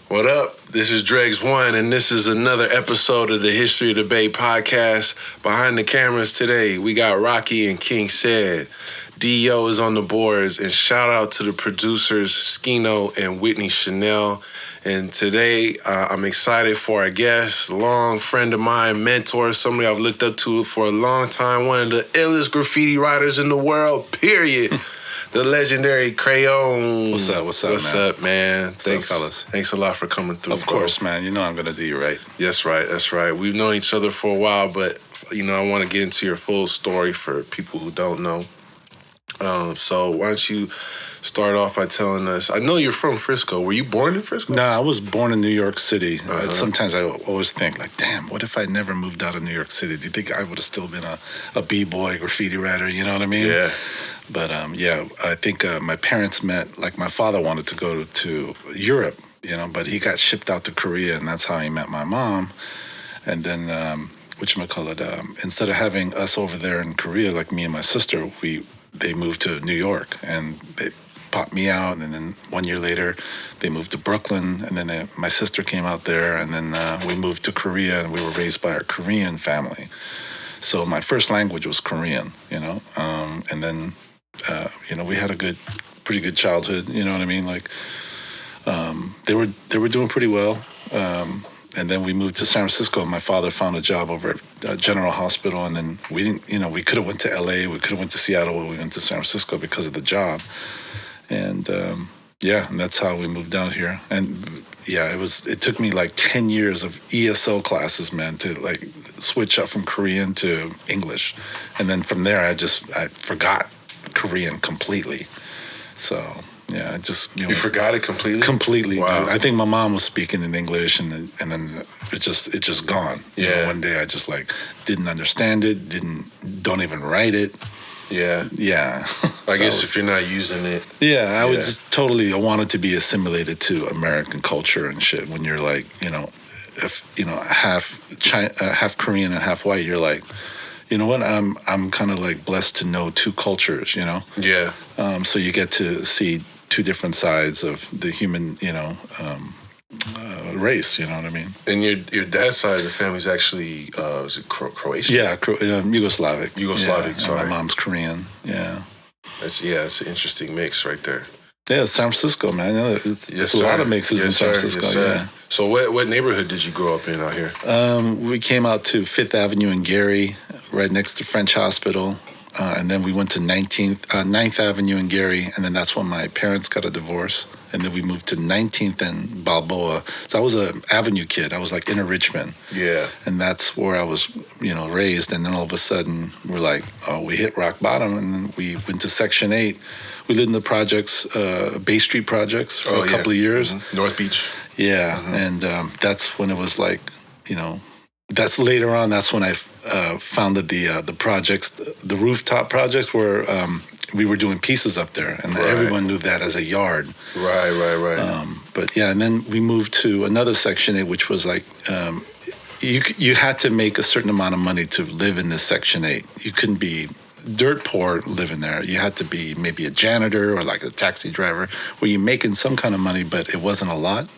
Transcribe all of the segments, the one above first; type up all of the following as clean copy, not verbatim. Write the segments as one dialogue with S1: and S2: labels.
S1: What up? This is Dregs One, and this is another episode of the History of the Bay podcast. Behind the cameras today, we got Rocky and King Said. D.O. is on the boards, and shout out to the producers, Scino and Whitney Chanell. And today, I'm excited for our guest, long friend of mine, mentor, somebody I've looked up to for a long time, one of the illest graffiti writers in the world, period. The legendary Crayon.
S2: What's up, man?
S1: What's up, man?
S2: Thanks, fellas.
S1: Thanks a lot for coming through.
S2: Of course, man. You know I'm going to do you right.
S1: That's right. We've known each other for a while, but, I want to get into your full story for people who don't know. So why don't you start off by telling us, I know you're from Frisco. Were you born in Frisco?
S2: No, I was born in New York City. Sometimes I always think, like, damn, what if I never moved out of New York City? Do you think I would have still been a B-boy, graffiti writer? You know what I mean?
S1: Yeah.
S2: But, I think my parents met, like, my father wanted to go to Europe, but he got shipped out to Korea, and that's how he met my mom. And then, instead of having us over there in Korea, like me and my sister, they moved to New York, and they popped me out, and then 1 year later, they moved to Brooklyn, and then my sister came out there, and then we moved to Korea, and we were raised by our Korean family. So my first language was Korean, and then, we had a pretty good childhood, you know what I mean? Like, they were doing pretty well. And then we moved to San Francisco. My father found a job over at General Hospital, and then we didn't, we could have went to LA, we could have went to Seattle, but we went to San Francisco because of the job. And and that's how we moved down here. And it took me like 10 years of ESL classes, man, to like switch up from Korean to English. And then from there, I forgot Korean completely. So yeah,
S1: You forgot it completely?
S2: Completely.
S1: Wow.
S2: Dude. I think my mom was speaking in English, and then it just gone.
S1: Yeah.
S2: One day I just like didn't understand it, don't even write it.
S1: Yeah.
S2: Yeah.
S1: I guess if you're not using it.
S2: Yeah, I would just I wanted to be assimilated to American culture and shit. When you're like, half Korean and half white, you're like, you know what? I'm kind of like blessed to know two cultures,
S1: Yeah.
S2: So you get to see two different sides of the human, race. You know what I mean?
S1: And your dad's side of the family is actually is it Croatian?
S2: Yeah, Yugoslavic.
S1: Yugoslavic.
S2: Yeah,
S1: sorry.
S2: my mom's Korean. Yeah.
S1: It's an interesting mix right there.
S2: Yeah, San Francisco, man. There's a lot of mixes in San Francisco.
S1: Yes, sir.
S2: Yeah.
S1: So what neighborhood did you grow up in out here?
S2: We came out to 5th Avenue in Gary, right next to French Hospital. And then we went to 9th Avenue in Gary, and then that's when my parents got a divorce. And then we moved to 19th and Balboa. So I was an Avenue kid. I was like inner Richmond.
S1: Yeah.
S2: And that's where I was, raised. And then all of a sudden, we're like, we hit rock bottom. And then we went to Section 8. We lived in the projects, Bay Street projects for a couple of years.
S1: Mm-hmm. North Beach.
S2: Yeah. Mm-hmm. And that's when it was like, that's later on. That's when I founded the projects, the rooftop projects where we were doing pieces up there. And everyone knew that as a yard.
S1: Right.
S2: But yeah, and then we moved to another Section 8, which was like, you had to make a certain amount of money to live in this Section 8. You couldn't be dirt poor living there. You had to be maybe a janitor or like a taxi driver where you're making some kind of money, but it wasn't a lot.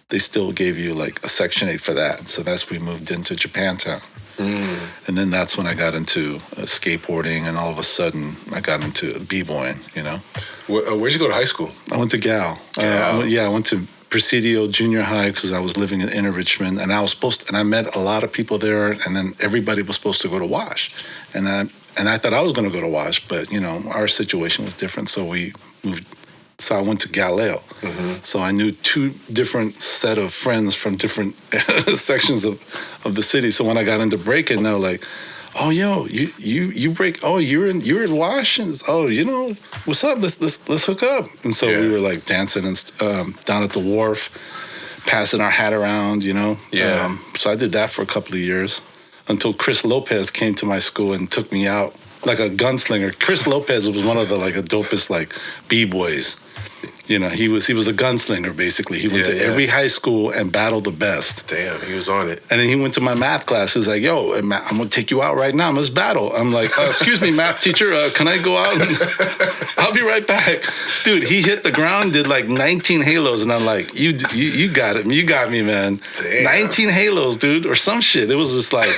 S2: They still gave you like a Section 8 for that. So that's when we moved into Japantown. Mm. And then that's when I got into skateboarding, and all of a sudden I got into b-boying,
S1: Where'd you go to high school?
S2: I went to Gal. I went to Presidio Junior High because I was living in inner Richmond, and I met a lot of people there, and then everybody was supposed to go to Wash. And I thought I was going to go to Wash, but, our situation was different, so we moved. So I went to Galileo. Mm-hmm. So I knew two different set of friends from different sections of the city. So when I got into breaking, they were like, "Oh, yo, you break? Oh, you're in Wash? And, what's up? Let's hook up." And so we were like dancing and down at the wharf, passing our hat around,
S1: Yeah.
S2: So I did that for a couple of years until Chris Lopez came to my school and took me out like a gunslinger. Chris Lopez was one of the dopest b-boys. He was a gunslinger, basically. He went to every high school and battled the best.
S1: Damn, he was on it.
S2: And then he went to my math class. He's like, yo, I'm going to take you out right now. Let's battle. I'm like, excuse me, math teacher, can I go out? I'll be right back. Dude, he hit the ground, did like 19 halos. And I'm like, you got it. You got me, man. Damn. 19 halos, dude, or some shit. It was just like,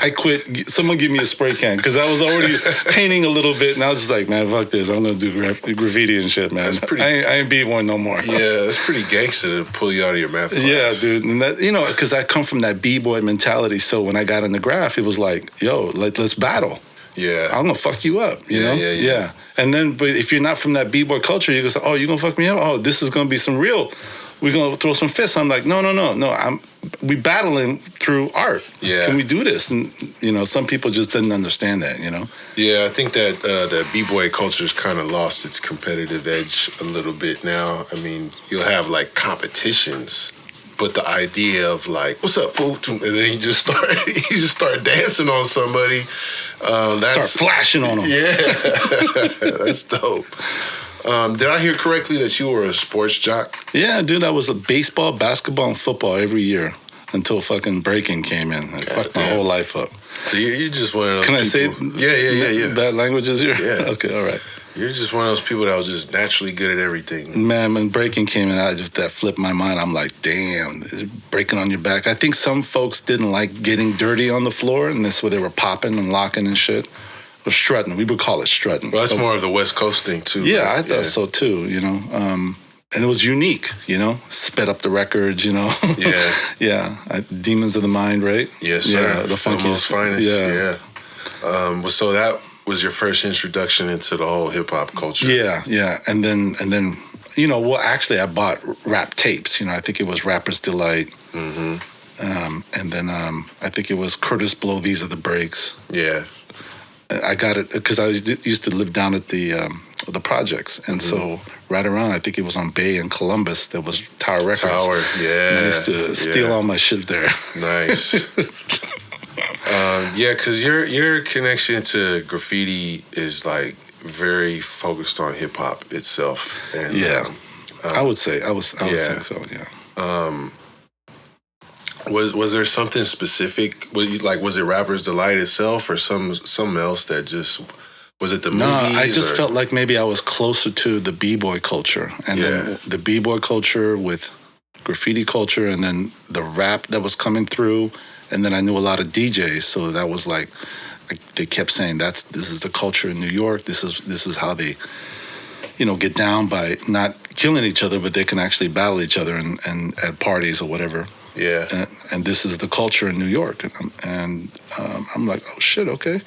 S2: I quit. Someone give me a spray can. Because I was already painting a little bit. And I was just like, man, fuck this. I'm going to do graffiti and shit, man. I ain't B1 no more.
S1: Yeah, that's pretty gangster to pull you out of your math class.
S2: Yeah, dude. And that, because I come from that B-boy mentality. So when I got in the graph, it was like, yo, let's battle.
S1: Yeah.
S2: I'm going to fuck you up, you know? Yeah. And then, but if you're not from that B-boy culture, you're going to say, oh, you're going to fuck me up? Oh, this is going to be some real, we're going to throw some fists. I'm like, no. We battling through art.
S1: Yeah.
S2: Can we do this? And, some people just didn't understand that,
S1: Yeah, I think that the B-boy culture's kind of lost its competitive edge a little bit now. I mean, you'll have like competitions, but the idea of like, what's up, fool? And then you just start dancing on somebody.
S2: Start flashing on them.
S1: Yeah, that's dope. Did I hear correctly that you were a sports jock?
S2: Yeah, dude, I was a baseball, basketball, and football every year until fucking breaking came in. It fucked my whole life up.
S1: You're just one of those
S2: Can
S1: people.
S2: I say
S1: Yeah.
S2: bad languages here?
S1: Yeah.
S2: Okay, all right.
S1: You're just one of those people that was just naturally good at everything.
S2: Man, when breaking came in, that flipped my mind. I'm like, damn, breaking on your back. I think some folks didn't like getting dirty on the floor, and that's where they were popping and locking and shit. Or strutting. We would call it strutting.
S1: Well, that's more of the West Coast thing, too.
S2: Yeah, right? I thought so, too, and it was unique, sped up the records,
S1: Yeah.
S2: Yeah. Demons of the Mind, right?
S1: Yes, sir.
S2: Yeah, the funkiest.
S1: Finest. Yeah. So that was your first introduction into the whole hip-hop culture.
S2: Yeah. And then actually I bought rap tapes. I think it was Rapper's Delight.
S1: Mm-hmm.
S2: And then I think it was Curtis Blow, These Are the Breaks.
S1: Yeah.
S2: I got it because I used to live down at the projects, and so right around, I think it was on Bay in Columbus, there was Tower Records.
S1: Yeah.
S2: And I used to steal all my shit there.
S1: Nice. Because your connection to graffiti is like very focused on hip hop itself. And,
S2: I would say I would think so. Yeah.
S1: Was there something specific? Was it Rapper's Delight itself, or something else that just was it the movies?
S2: No, I just felt like maybe I was closer to the b-boy culture, and then the b-boy culture with graffiti culture, and then the rap that was coming through, and then I knew a lot of DJs, so that was like they kept saying this is the culture in New York. This is how they get down by not killing each other, but they can actually battle each other and at parties or whatever.
S1: Yeah,
S2: and this is the culture in New York, and I'm like, oh shit, okay,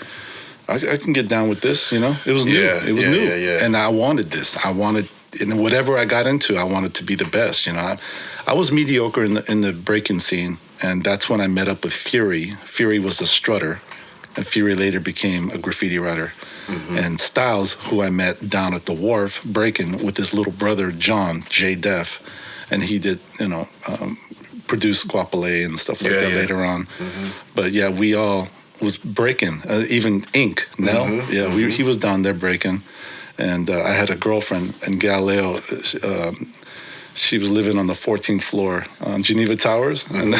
S2: I can get down with this. It was new. It was new, and I wanted this. I wanted, and whatever I got into, I wanted to be the best. I was mediocre in the breaking scene, and that's when I met up with Fury. Fury was a strutter, and Fury later became a graffiti writer. Mm-hmm. And Styles, who I met down at the wharf breaking with his little brother John J Def, and he did produce Guapale and stuff like that later on. Mm-hmm. But yeah, we all was breaking. Even Ink, Nell, he was down there breaking. And I had a girlfriend in Galileo. She was living on the 14th floor on Geneva Towers. Mm-hmm.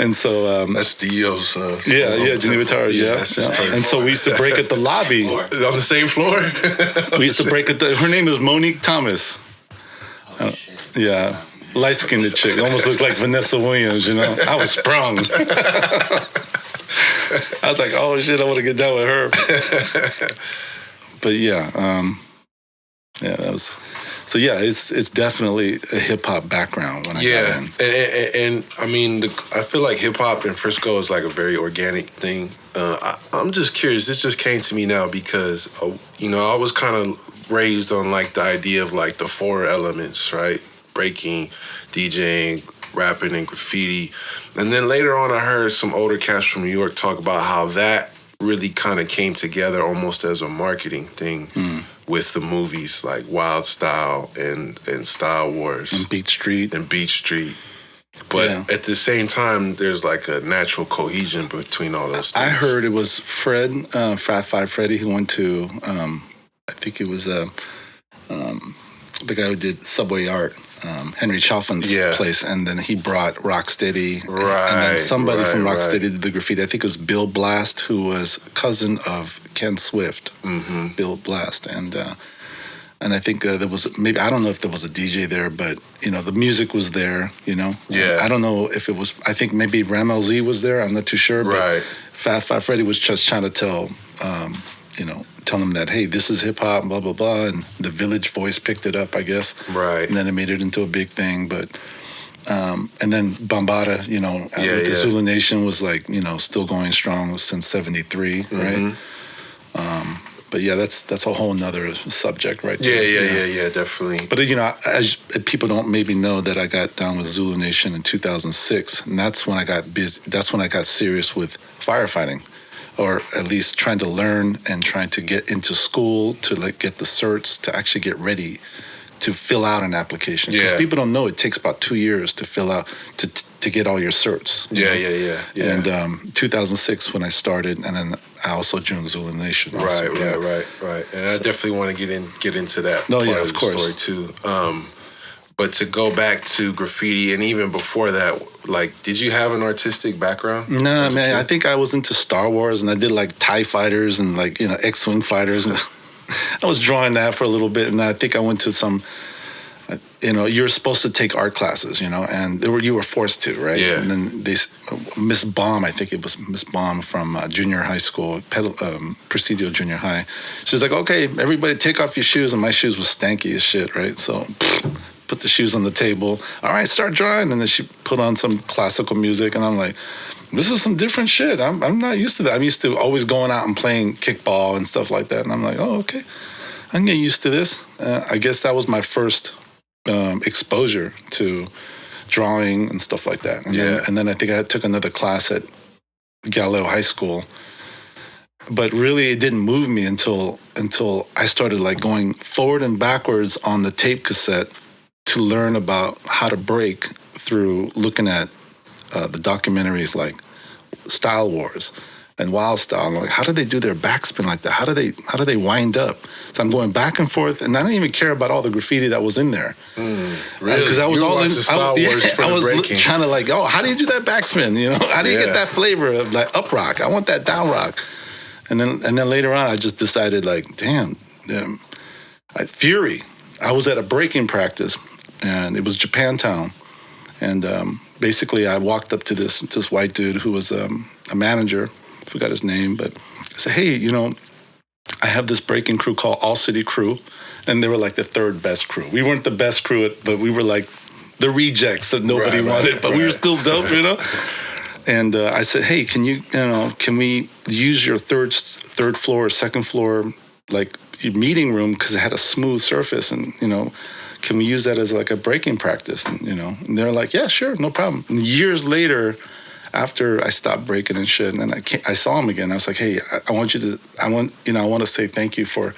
S2: And so
S1: that's Dio's.
S2: Geneva Towers. And so we used to break at the lobby
S1: on the same floor.
S2: We used to break at her name is Monique Thomas. Light-skinned chick, almost looked like Vanessa Williams. I was sprung. I was like, oh shit, I want to get down with her. But that was. So it's definitely a hip hop background when I got in.
S1: And I mean, I feel like hip hop in Frisco is like a very organic thing. I'm just curious. This just came to me now because I was kind of raised on like the idea of like the four elements, right? Breaking, DJing, rapping, and graffiti. And then later on, I heard some older cats from New York talk about how that really kind of came together almost as a marketing thing with the movies like Wild Style and Style Wars.
S2: And Beat Street.
S1: But at the same time, there's like a natural cohesion between all those things.
S2: I heard it was Fred, Frat Five Freddy, who went to, I think it was the guy who did Subway Art, Henry Chalfant's place, and then he brought Rocksteady, and then somebody from Rocksteady did the graffiti. I think it was Bill Blast, who was cousin of Ken Swift. Bill Blast, and I think there was maybe, I don't know if there was a DJ there, but the music was there. I don't know if it was. I think maybe Ram LZ was there. I'm not too sure. But Fat Freddy was just trying to tell them that, hey, this is hip hop, blah blah blah, and the Village Voice picked it up, I guess. Right. And then it made it into a big thing, but. And then Bambaataa, with the Zulu Nation was like, still going strong since '73, right? But yeah, that's a whole nother subject, right? Yeah, definitely. But as people don't maybe know that I got down with Zulu Nation in 2006, and that's when I got busy. That's when I got serious with firefighting, or at least trying to learn and trying to get into school to get the certs to actually get ready to fill out an application. Because people don't know it takes about 2 years to fill out to get all your certs. Yeah. And 2006 when I started, and then I also joined Zulu Nation. Also. Right. And I definitely want to get into that part of the story too. But to go back to graffiti, and even before that, did you have an artistic background? No, man. I think I was into Star Wars, and I did TIE fighters and X-wing fighters. And I was drawing that for a little bit, and I think I went to some. You're supposed to take art classes, and you were forced to, right? Yeah. And then Miss Baum, I think it was Miss Baum from junior high school, Presidio Junior High. She's like, okay, everybody take off your shoes, and my shoes was stanky as shit, right? So put the shoes on the table. All right, start drawing, and then she put on some classical music, and I'm like, this is some different shit. I'm not used to that. I'm used to always going out and playing kickball and stuff like that, and I'm like, oh, okay, I can get used to this. I guess that was my first exposure to drawing and stuff like that. And then I think I took another class at Galileo High School. But really, it didn't move me until I started going forward and backwards on the tape cassette to learn about how to break through looking at the documentaries like Style Wars and Wild Style. I'm like, how do they do their backspin like that? How do they wind up? So I'm going back and forth, and I didn't even care about all the graffiti that was in there. Really? Because I was all in. I was trying to how do you do that backspin? How do you get that flavor of up rock? I want that down rock. And then later on, I just decided damn, Fury. I was at a breaking practice, and it was Japantown, and basically I walked up to this white dude who was a manager. I forgot his name, but I said, hey, I have this breaking crew called All City Crew, and they were the third best crew. We weren't the best crew, but we were the rejects that nobody wanted, but we were still dope, And I said, hey, can we use your third floor or second floor, your meeting room, because it had a smooth surface, and can we use that as a breaking practice? And they're like, yeah, sure, no problem. And years later, after I stopped breaking and shit, and then I saw him again. I was like, hey, I want to say thank you for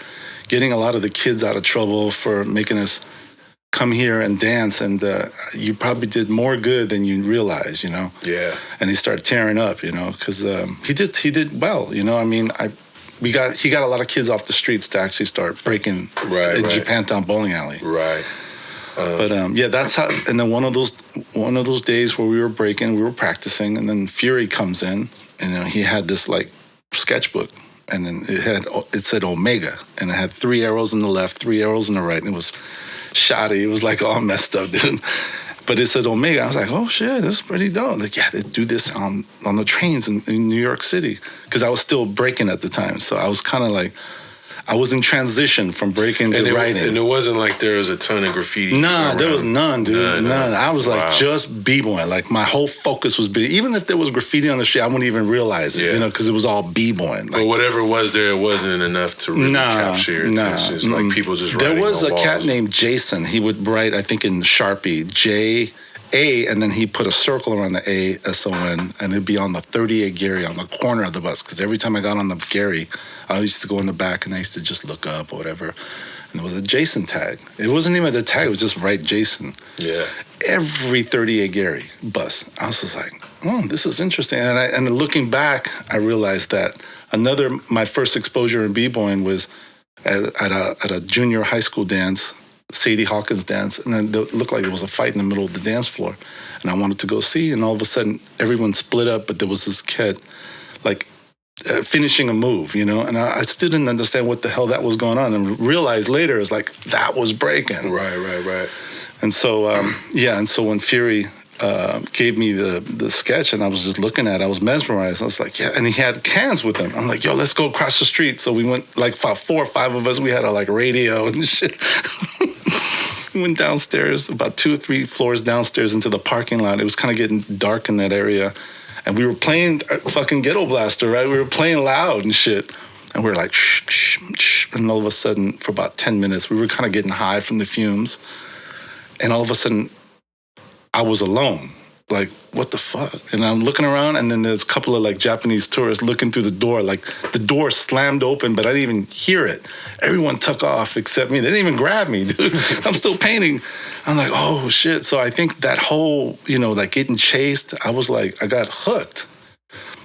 S2: getting a lot of the kids out of trouble, for making us come here and dance, and you probably did more good than you realize, Yeah. And he started tearing up, because he did well, he got a lot of kids off the streets to actually start breaking in Japantown bowling alley. Right. But that's how. And then one of those days where we were breaking, we were practicing, and then Fury comes in, and he had this sketchbook, and then it said Omega, and it had 3 arrows in the left, 3 arrows in the right, and it was shoddy. It was all messed up, dude. But it said Omega. I was like, oh shit, this is pretty dope. They do this on the trains in New York City, because I was still breaking at the time, so I was kind of I was in transition from breaking to writing. And it wasn't there was a ton of graffiti. Nah, there was none, dude. None. I was just b-boying. My whole focus was even if there was graffiti on the street, I wouldn't even realize it, because it was all b-boying. But whatever was there, it wasn't enough to really capture your attention. It's people just writing. There was a cat named Jason. He would write, I think, in Sharpie, J-A, and then he put a circle around the A, S-O-N, and it'd be on the 38 Gary on the corner of the bus. Because every time I got on the Gary, I used to go in the back, and I used to just look up or whatever. And there was a Jason tag. It wasn't even the tag. It was just write Jason. Yeah. Every 38 Gary bus. I was just like, this is interesting. And looking back, I realized that my first exposure in b-boying was at a junior high school dance Sadie Hawkins dance, and then it looked like there was a fight in the middle of the dance floor, and I wanted to go see, and all of a sudden everyone split up, but there was this kid, like, finishing a move, you know, and I still didn't understand what the hell that was going on, and realized later it's like that was breaking.
S1: Right.
S2: And so and so when Fury gave me the sketch, and I was just looking at it, I was mesmerized. I was like, yeah, and he had cans with him. I'm like, yo, let's go across the street. So we went, like 4 or 5 of us. We had a like radio and shit. We went downstairs, about 2 or 3 floors downstairs into the parking lot. It was kind of getting dark in that area. And we were playing fucking Ghetto Blaster, right? We were playing loud and shit. And we were like, shh, shh, shh. And all of a sudden, for about 10 minutes, we were kind of getting high from the fumes. And all of a sudden, I was alone. Like, what the fuck? And I'm looking around, and then there's a couple of like Japanese tourists looking through the door. Like, the door slammed open, but I didn't even hear it. Everyone took off except me. They didn't even grab me, dude. I'm still painting. I'm like, oh shit. So I think that whole, you know, like getting chased, I was like, I got hooked.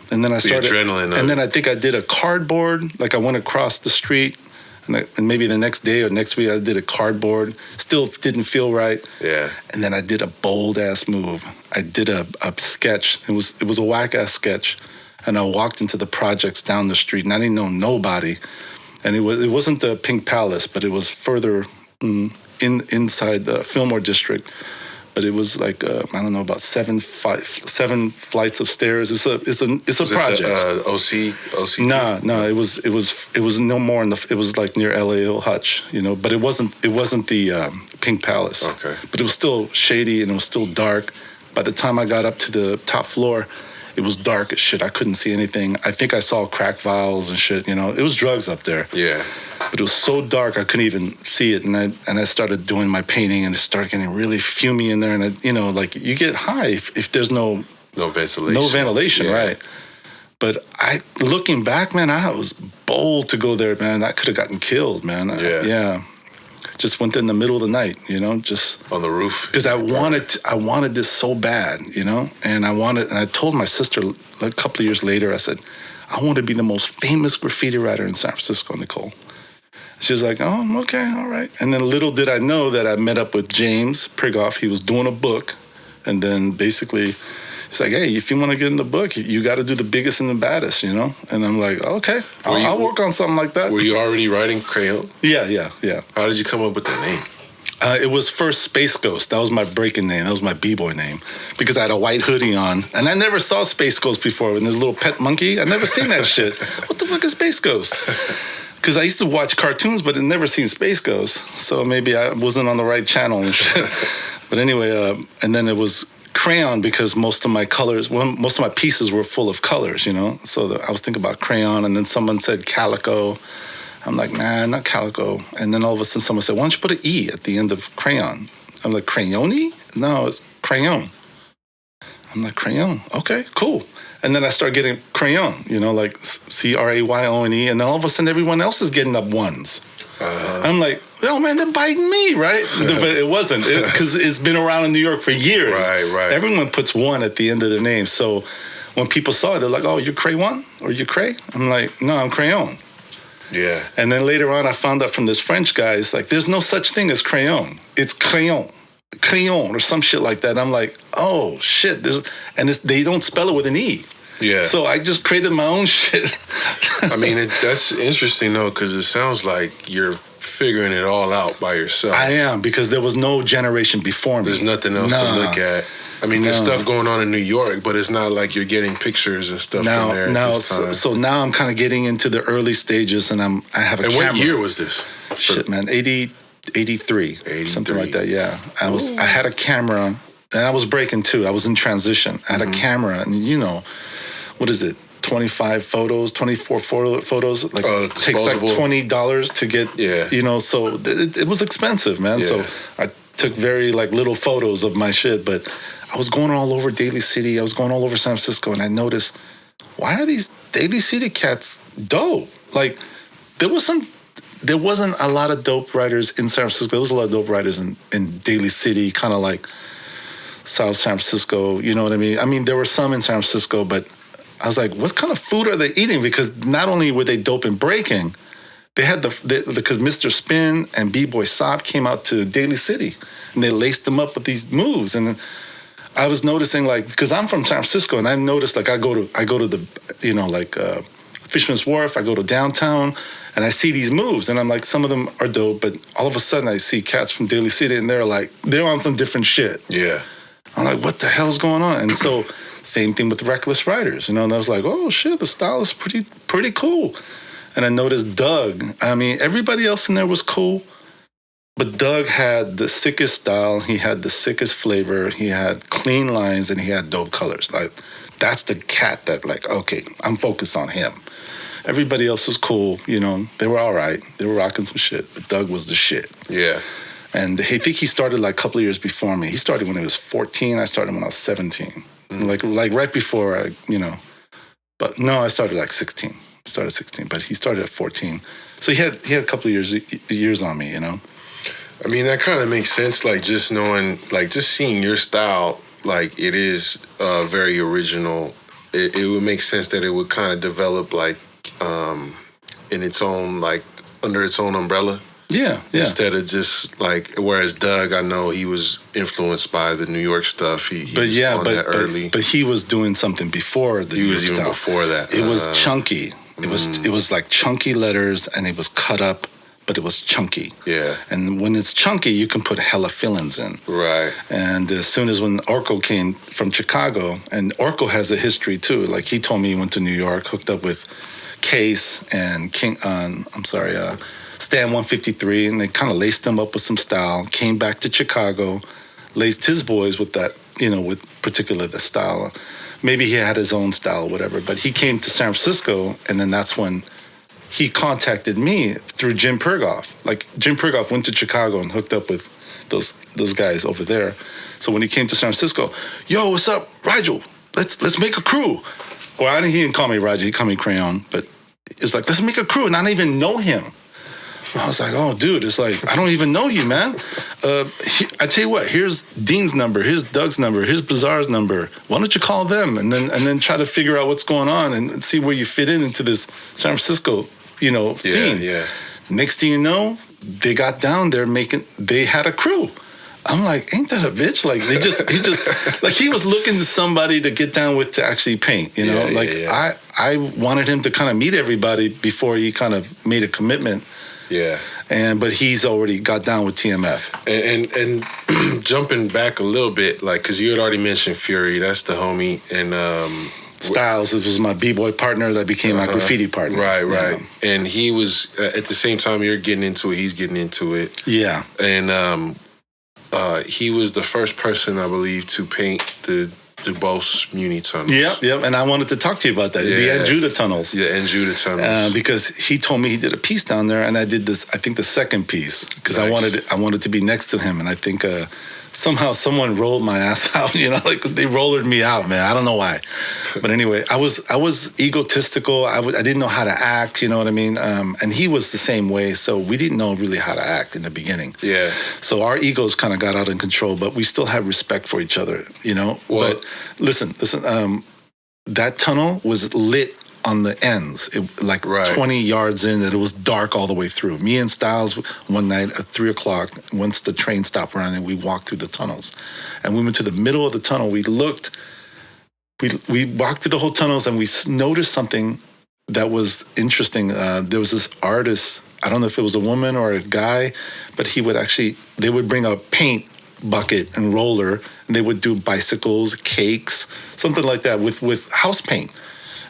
S2: And then I started,
S1: the adrenaline.
S2: And then I think I did a cardboard. Like, I went across the street. And maybe the next day or next week, I did a cardboard. Still didn't feel right.
S1: Yeah.
S2: And then I did a bold-ass move. I did a sketch. It was a whack-ass sketch. And I walked into the projects down the street, and I didn't know nobody. And it wasn't the Pink Palace, but it was further inside the Fillmore District. But it was like I don't know, about 7 flights of stairs. It's a project.
S1: OC.
S2: No. It was no more in the. It was like near LA Hutch, you know. But it wasn't the Pink Palace.
S1: Okay.
S2: But it was still shady and it was still dark. By the time I got up to the top floor, it was dark as shit. I couldn't see anything. I think I saw crack vials and shit. You know, it was drugs up there.
S1: Yeah.
S2: But it was so dark I couldn't even see it, and I started doing my painting, and it started getting really fumy in there, and like you get high if there's no ventilation,
S1: yeah.
S2: Right? But looking back, man, I was bold to go there, man. I could have gotten killed, man.
S1: Yeah.
S2: Just went there in the middle of the night, you know, just
S1: on the roof
S2: because I wanted this so bad, you know, and I told my sister a couple of years later, I said, I want to be the most famous graffiti writer in San Francisco, Nicole. She was like, oh, okay, all right. And then little did I know that I met up with James Prigoff. He was doing a book. And then basically, he's like, hey, if you want to get in the book, you got to do the biggest and the baddest, you know? And I'm like, okay, I'll work on something like that.
S1: Were you already writing Crayon?
S2: Yeah.
S1: How did you come up with that name?
S2: It was first Space Ghost. That was my breaking name. That was my b-boy name. Because I had a white hoodie on. And I never saw Space Ghost before. And this little pet monkey, I'd never seen that shit. What the fuck is Space Ghost? Because I used to watch cartoons, but I'd never seen Space Ghost. So maybe I wasn't on the right channel and shit. But anyway, and then it was Crayon because most of my pieces were full of colors, you know? So I was thinking about Crayon, and then someone said Calico. I'm like, nah, not Calico. And then all of a sudden someone said, why don't you put an E at the end of Crayon? I'm like, Crayone? No, it's Crayon. I'm like, Crayon. Okay, cool. And then I started getting Crayon, you know, like Crayone. And then all of a sudden everyone else is getting up ones. I'm like, oh man, they're biting me, right? But it wasn't, because it's been around in New York for years.
S1: Right.
S2: Everyone puts one at the end of their name. So when people saw it, they're like, oh, you're Crayon? Or you're Cray? I'm like, no, I'm Crayon.
S1: Yeah.
S2: And then later on, I found out from this French guy, it's like, there's no such thing as Crayon. It's Crayon. Crayon or some shit like that. And I'm like, oh shit. They don't spell it with an E.
S1: Yeah.
S2: So I just created my own shit.
S1: I mean, that's interesting though, because it sounds like you're figuring it all out by yourself.
S2: I am, because there was no generation before me.
S1: There's nothing else to look at. I mean, there's stuff going on in New York, but it's not like you're getting pictures and stuff from there at this time.
S2: So now I'm kind of getting into the early stages, and I have a camera.
S1: And what year was this?
S2: Shit, man, 83, something like that. Yeah, I had a camera, and I was breaking too. I was in transition. I had a camera, and you know, what is it? 24 photos. Like it takes like $20 to get. You know, so it was expensive, man. Yeah. So I took very like little photos of my shit, but I was going all over Daly City. I was going all over San Francisco, and I noticed, why are these Daly City cats dope? Like, there wasn't a lot of dope writers in San Francisco. There was a lot of dope writers in Daly City, kind of like South San Francisco. You know what I mean? I mean, there were some in San Francisco, but I was like, what kind of food are they eating? Because not only were they dope in breaking, They had because Mr. Spin and B-Boy Saab came out to Daly City, and they laced them up with these moves. And I was noticing, like, because I'm from San Francisco, and I noticed, like, I go to the, you know, like Fisherman's Wharf, I go to downtown, and I see these moves, and I'm like, some of them are dope, but all of a sudden I see cats from Daly City, and they're on some different shit.
S1: Yeah.
S2: I'm like, what the hell's going on? And so, same thing with Reckless Riders, you know, and I was like, oh shit, the style is pretty cool. And I noticed Doug. I mean, everybody else in there was cool, but Doug had the sickest style. He had the sickest flavor. He had clean lines, and he had dope colors. Like, that's the cat that, like, okay, I'm focused on him. Everybody else was cool, you know. They were all right. They were rocking some shit, but Doug was the shit.
S1: Yeah.
S2: And I think he started like a couple of years before me. He started when he was 14. I started when I was 17. Like right before I, you know. But no, I started like 16. Started 16, but he started at 14. So he had a couple of years on me, you know.
S1: I mean, that kind of makes sense. Like, just knowing, like, just seeing your style, like, it is very original. It would make sense that it would kind of develop, like, in its own, like, under its own umbrella.
S2: Yeah.
S1: Instead of just, like, whereas Doug, I know he was influenced by the New York stuff. He was on that early.
S2: But he was doing something before the New York stuff. He was even
S1: before that.
S2: It was chunky. It was like chunky letters, and it was cut up, but it was chunky.
S1: Yeah.
S2: And when it's chunky, you can put hella fillings in.
S1: Right.
S2: And as soon as when Orko came from Chicago, and Orko has a history too. Like, he told me he went to New York, hooked up with Case and Stan 153, and they kind of laced him up with some style. Came back to Chicago, laced his boys with that, you know, with particular the style. Maybe he had his own style or whatever, but he came to San Francisco, and then that's when he contacted me through Jim Pergoff. Like, Jim Pergoff went to Chicago and hooked up with those guys over there. So when he came to San Francisco, yo, what's up, Rigel? Let's make a crew. Or he didn't call me Rigel, he called me Crayon, but it's like, let's make a crew, and I don't even know him. I was like, oh, dude, it's like, I don't even know you, man. I tell you what, here's Dean's number, here's Doug's number, here's Bazaar's number. Why don't you call them and then try to figure out what's going on and see where you fit into this San Francisco, you know, scene.
S1: Yeah.
S2: Next thing you know, they got down there they had a crew. I'm like, ain't that a bitch? Like, he just, like, he was looking to somebody to get down with to actually paint, you know? I wanted him to kind of meet everybody before he kind of made a commitment.
S1: Yeah.
S2: But he's already got down with TMF.
S1: And jumping back a little bit, like, because you had already mentioned Fury, that's the homie, and
S2: Styles, it was my b-boy partner that became my graffiti partner.
S1: Right.
S2: Yeah.
S1: And he was at the same time you're getting into it, he's getting into it.
S2: Yeah.
S1: And he was the first person, I believe, to paint the DuBose Muni tunnels.
S2: Yep. And I wanted to talk to you about that. The Anjuda tunnels.
S1: Yeah, Anjuda tunnels.
S2: Because he told me he did a piece down there, and I did this. I think the second piece because nice. I wanted to be next to him, and I think somehow someone rolled my ass out. You know, like they rollered me out, man. I don't know why, but anyway, I was egotistical. I didn't know how to act. You know what I mean? And he was the same way. So we didn't know really how to act in the beginning.
S1: Yeah.
S2: So our egos kind of got out of control, but we still had respect for each other. You know.
S1: Well,
S2: but listen. That tunnel was lit on the ends, 20 yards in, that it was dark all the way through. Me and Styles, one night at 3 o'clock, once the train stopped running, we walked through the tunnels. And we went to the middle of the tunnel. We looked, we walked through the whole tunnels, and we noticed something that was interesting. There was this artist, I don't know if it was a woman or a guy, but they would bring a paint bucket and roller, and they would do bicycles, cakes, something like that with house paint.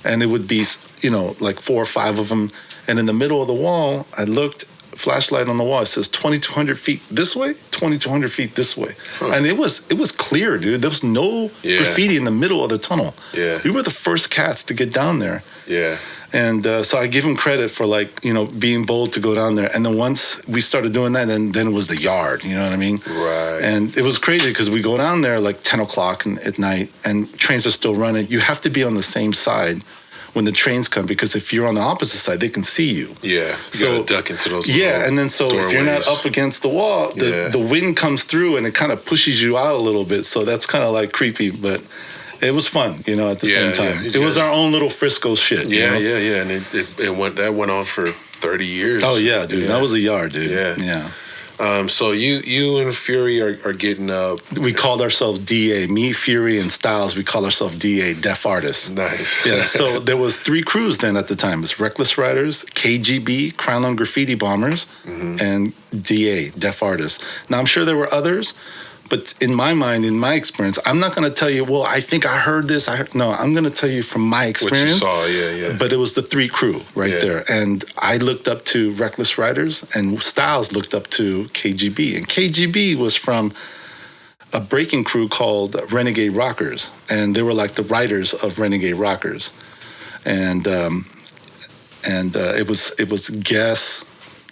S2: And it would be, you know, like 4 or 5 of them. And in the middle of the wall, I looked, flashlight on the wall, it says 2,200 feet this way, 2,200 feet this way. Huh. And it was clear, dude. There was no graffiti in the middle of the tunnel.
S1: Yeah.
S2: We were the first cats to get down there.
S1: Yeah.
S2: And so I give him credit for, like, you know, being bold to go down there. And then once we started doing that, then it was the yard, you know what I mean?
S1: Right.
S2: And it was crazy because we go down there like 10 o'clock at night, and trains are still running. You have to be on the same side when the trains come, because if you're on the opposite side, they can see you.
S1: Yeah, you gotta duck into those
S2: and then so doorways. If you're not up against the wall, the wind comes through and it kind of pushes you out a little bit. So that's kind of like creepy, but it was fun, at the same time. It was our own little Frisco shit.
S1: Yeah. And it went on for 30 years.
S2: Oh, yeah, dude.
S1: Yeah.
S2: That was a yard, dude.
S1: Yeah. So you and Fury are getting up.
S2: We called ourselves DA. Me, Fury, and Styles, we call ourselves DA, Deaf Artists.
S1: Nice.
S2: Yeah, so there was 3 crews then at the time. It's Reckless Riders, KGB, Crayon Graffiti Bombers, and DA, Deaf Artists. Now, I'm sure there were others, but in my mind, in my experience, I'm not going to tell you, well, I think I heard this. No, I'm going to tell you from my experience.
S1: What you saw, yeah.
S2: But it was the 3 crew right there. And I looked up to Reckless Riders, and Styles looked up to KGB. And KGB was from a breaking crew called Renegade Rockers. And they were like the writers of Renegade Rockers. And it was Guess,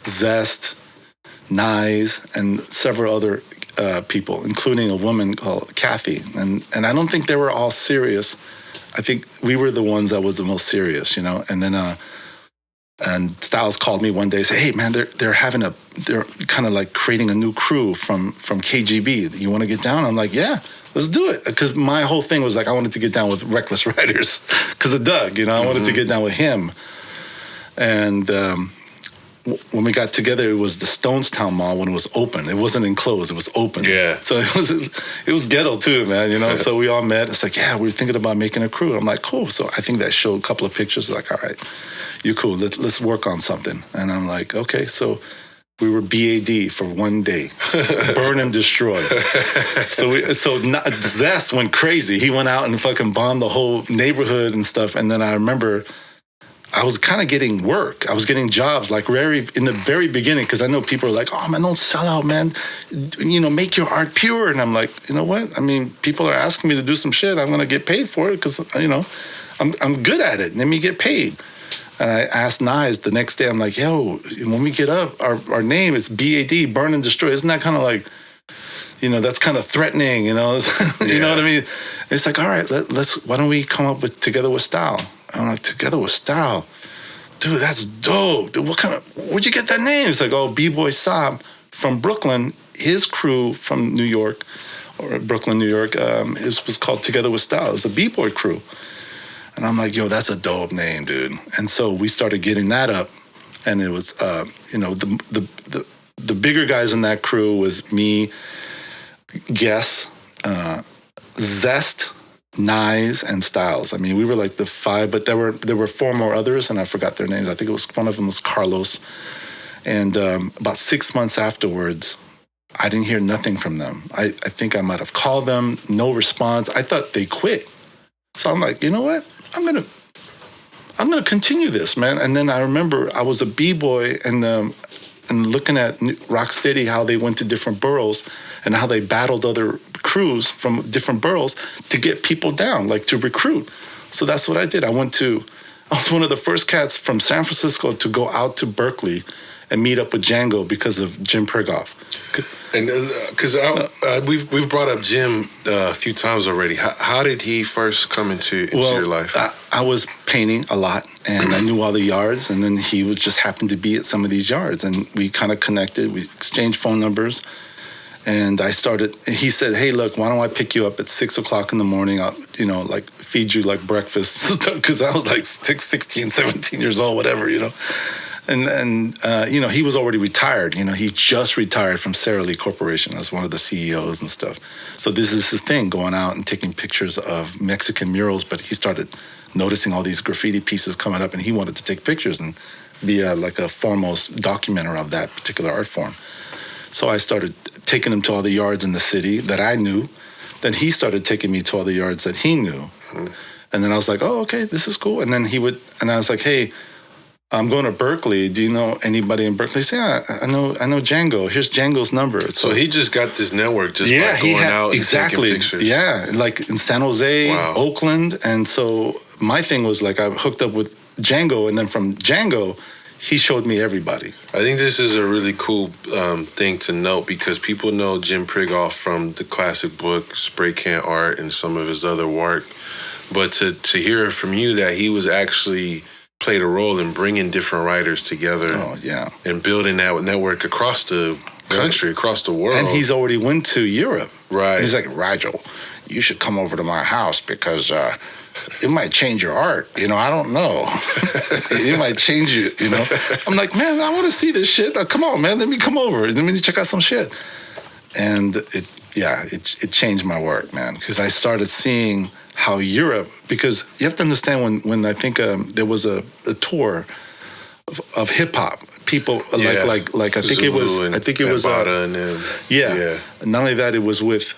S2: Zest, Nyes, and several other people, including a woman called Kathy. And I don't think they were all serious. I think we were the ones that was the most serious, you know. And then and Styles called me one day and said, hey, man, they're kind of like creating a new crew from KGB. You want to get down? I'm like, yeah, let's do it. Because my whole thing was like, I wanted to get down with Reckless Riders because of Doug, you know. I wanted to get down with him. And when we got together, it was the Stonestown Mall when it was open. It wasn't enclosed; it was open.
S1: Yeah.
S2: So it was ghetto too, man. You know. So we all met. It's like, yeah, we were thinking about making a crew. I'm like, cool. So I think that showed a couple of pictures. Like, all right, you cool. Let's work on something. And I'm like, okay. So we were BAD for one day, burn and destroy. So Zest went crazy. He went out and fucking bombed the whole neighborhood and stuff. And then I remember I was kind of getting work. I was getting jobs like in the very beginning, because I know people are like, oh, man, don't sell out, man. You know, make your art pure. And I'm like, you know what? I mean, people are asking me to do some shit. I'm going to get paid for it because, you know, I'm good at it. Let me get paid. And I asked Nyes the next day, I'm like, yo, when we get up, our name is BAD, burn and destroy. Isn't that kind of like, you know, that's kind of threatening, you know? You know what I mean? It's like, all right, why don't we come up with Together with Style? I'm like, Together with Style? Dude, that's dope. Dude, where'd you get that name? It's like, oh, B-Boy Saab from Brooklyn, his crew from New York, or Brooklyn, New York, it was called Together with Style. It was a B-Boy crew. And I'm like, yo, that's a dope name, dude. And so we started getting that up. And it was, you know, the bigger guys in that crew was me, Guess, Zest, Nyes, and Styles. I mean, we were like the 5, but there were 4 more others, and I forgot their names. I think one of them was Carlos. And about 6 months afterwards, I didn't hear nothing from them. I think I might have called them, no response. I thought they quit. So I'm like, you know what? I'm gonna continue this, man. And then I remember I was a B-boy and looking at Rocksteady, how they went to different boroughs and how they battled other crews from different boroughs to get people down, like to recruit. So that's what I did. I was one of the first cats from San Francisco to go out to Berkeley and meet up with Django because of Jim Pergoff.
S1: And because we've brought up Jim a few times already. How did he first come into your life?
S2: I was painting a lot, and I knew all the yards, and then he would just happen to be at some of these yards, and we kind of connected. We exchanged phone numbers, and he said, hey, look, why don't I pick you up at 6 o'clock in the morning? I'll, you know, like feed you like breakfast, because I was like 16, 17 years old, whatever, you know. And you know, he was already retired. You know, he just retired from Sara Lee Corporation as one of the CEOs and stuff. So this is his thing, going out and taking pictures of Mexican murals. But he started noticing all these graffiti pieces coming up, and he wanted to take pictures and be like a foremost documenter of that particular art form. So I started taking him to all the yards in the city that I knew. Then he started taking me to all the yards that he knew. Mm-hmm. And then I was like, oh, okay, this is cool. And then and I was like, hey, I'm going to Berkeley. Do you know anybody in Berkeley? He said, yeah, I know Django. Here's Django's number.
S1: So he just got this network just by going out and taking pictures.
S2: Yeah, like in San Jose, wow. Oakland. And so my thing was like I hooked up with Django, and then from Django, he showed me everybody.
S1: I think this is a really cool thing to note, because people know Jim Pergoff from the classic book Spraycan Art and some of his other work. But to hear from you that he was actually played a role in bringing different writers together.
S2: Oh, yeah.
S1: And building that network across the country, across the world.
S2: And he's already went to Europe.
S1: Right.
S2: And he's like, Rigel, you should come over to my house because it might change your art. I don't know. It might change you, I'm like, man, I want to see this shit. Come on, man, let me come over. Let me check out some shit. And it changed my work, man, because I started seeing how Europe, because you have to understand when I think there was a tour of hip hop, people like I think it was
S1: yeah.
S2: Not only that, it was with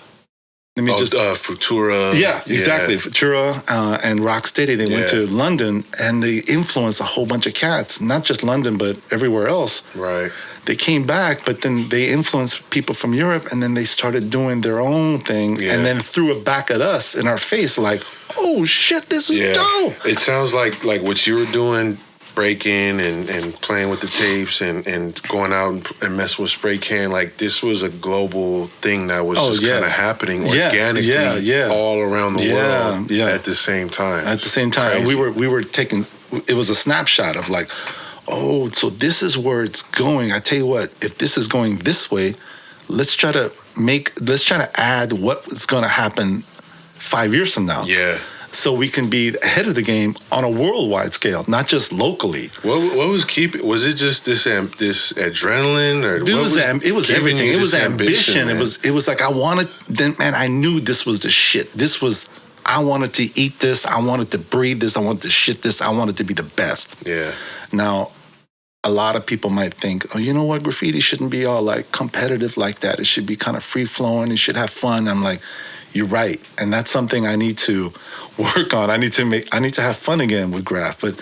S1: Futura.
S2: Yeah, exactly. Futura and Rocksteady. They went to London and they influenced a whole bunch of cats, not just London but everywhere else.
S1: Right.
S2: They came back, but then they influenced people from Europe, and then they started doing their own thing, and then threw it back at us in our face, like, "Oh shit, this is dope."
S1: It sounds like what you were doing, breaking and playing with the tapes and going out and messing with Spraycan. Like, this was a global thing that was just kind of happening organically all around the world at the same time.
S2: At the same time,
S1: Crazy.
S2: we were taking. It was a snapshot of like, oh, so this is where it's going. I tell you what, if this is going this way, let's try to add what's going to happen 5 years from now.
S1: Yeah.
S2: So we can be ahead of the game on a worldwide scale, not just locally.
S1: What was keeping? Was it just this adrenaline, or
S2: it was everything? It was ambition.
S1: Man?
S2: It was like I wanted. Then, man, I knew this was the shit. I wanted to eat this. I wanted to breathe this. I wanted to shit this. I wanted to be the best.
S1: Yeah.
S2: Now, a lot of people might think, oh, you know what, graffiti shouldn't be all like competitive like that. It should be kind of free flowing. It should have fun. I'm like, you're right, and that's something I need to work on. I need to have fun again with graph. But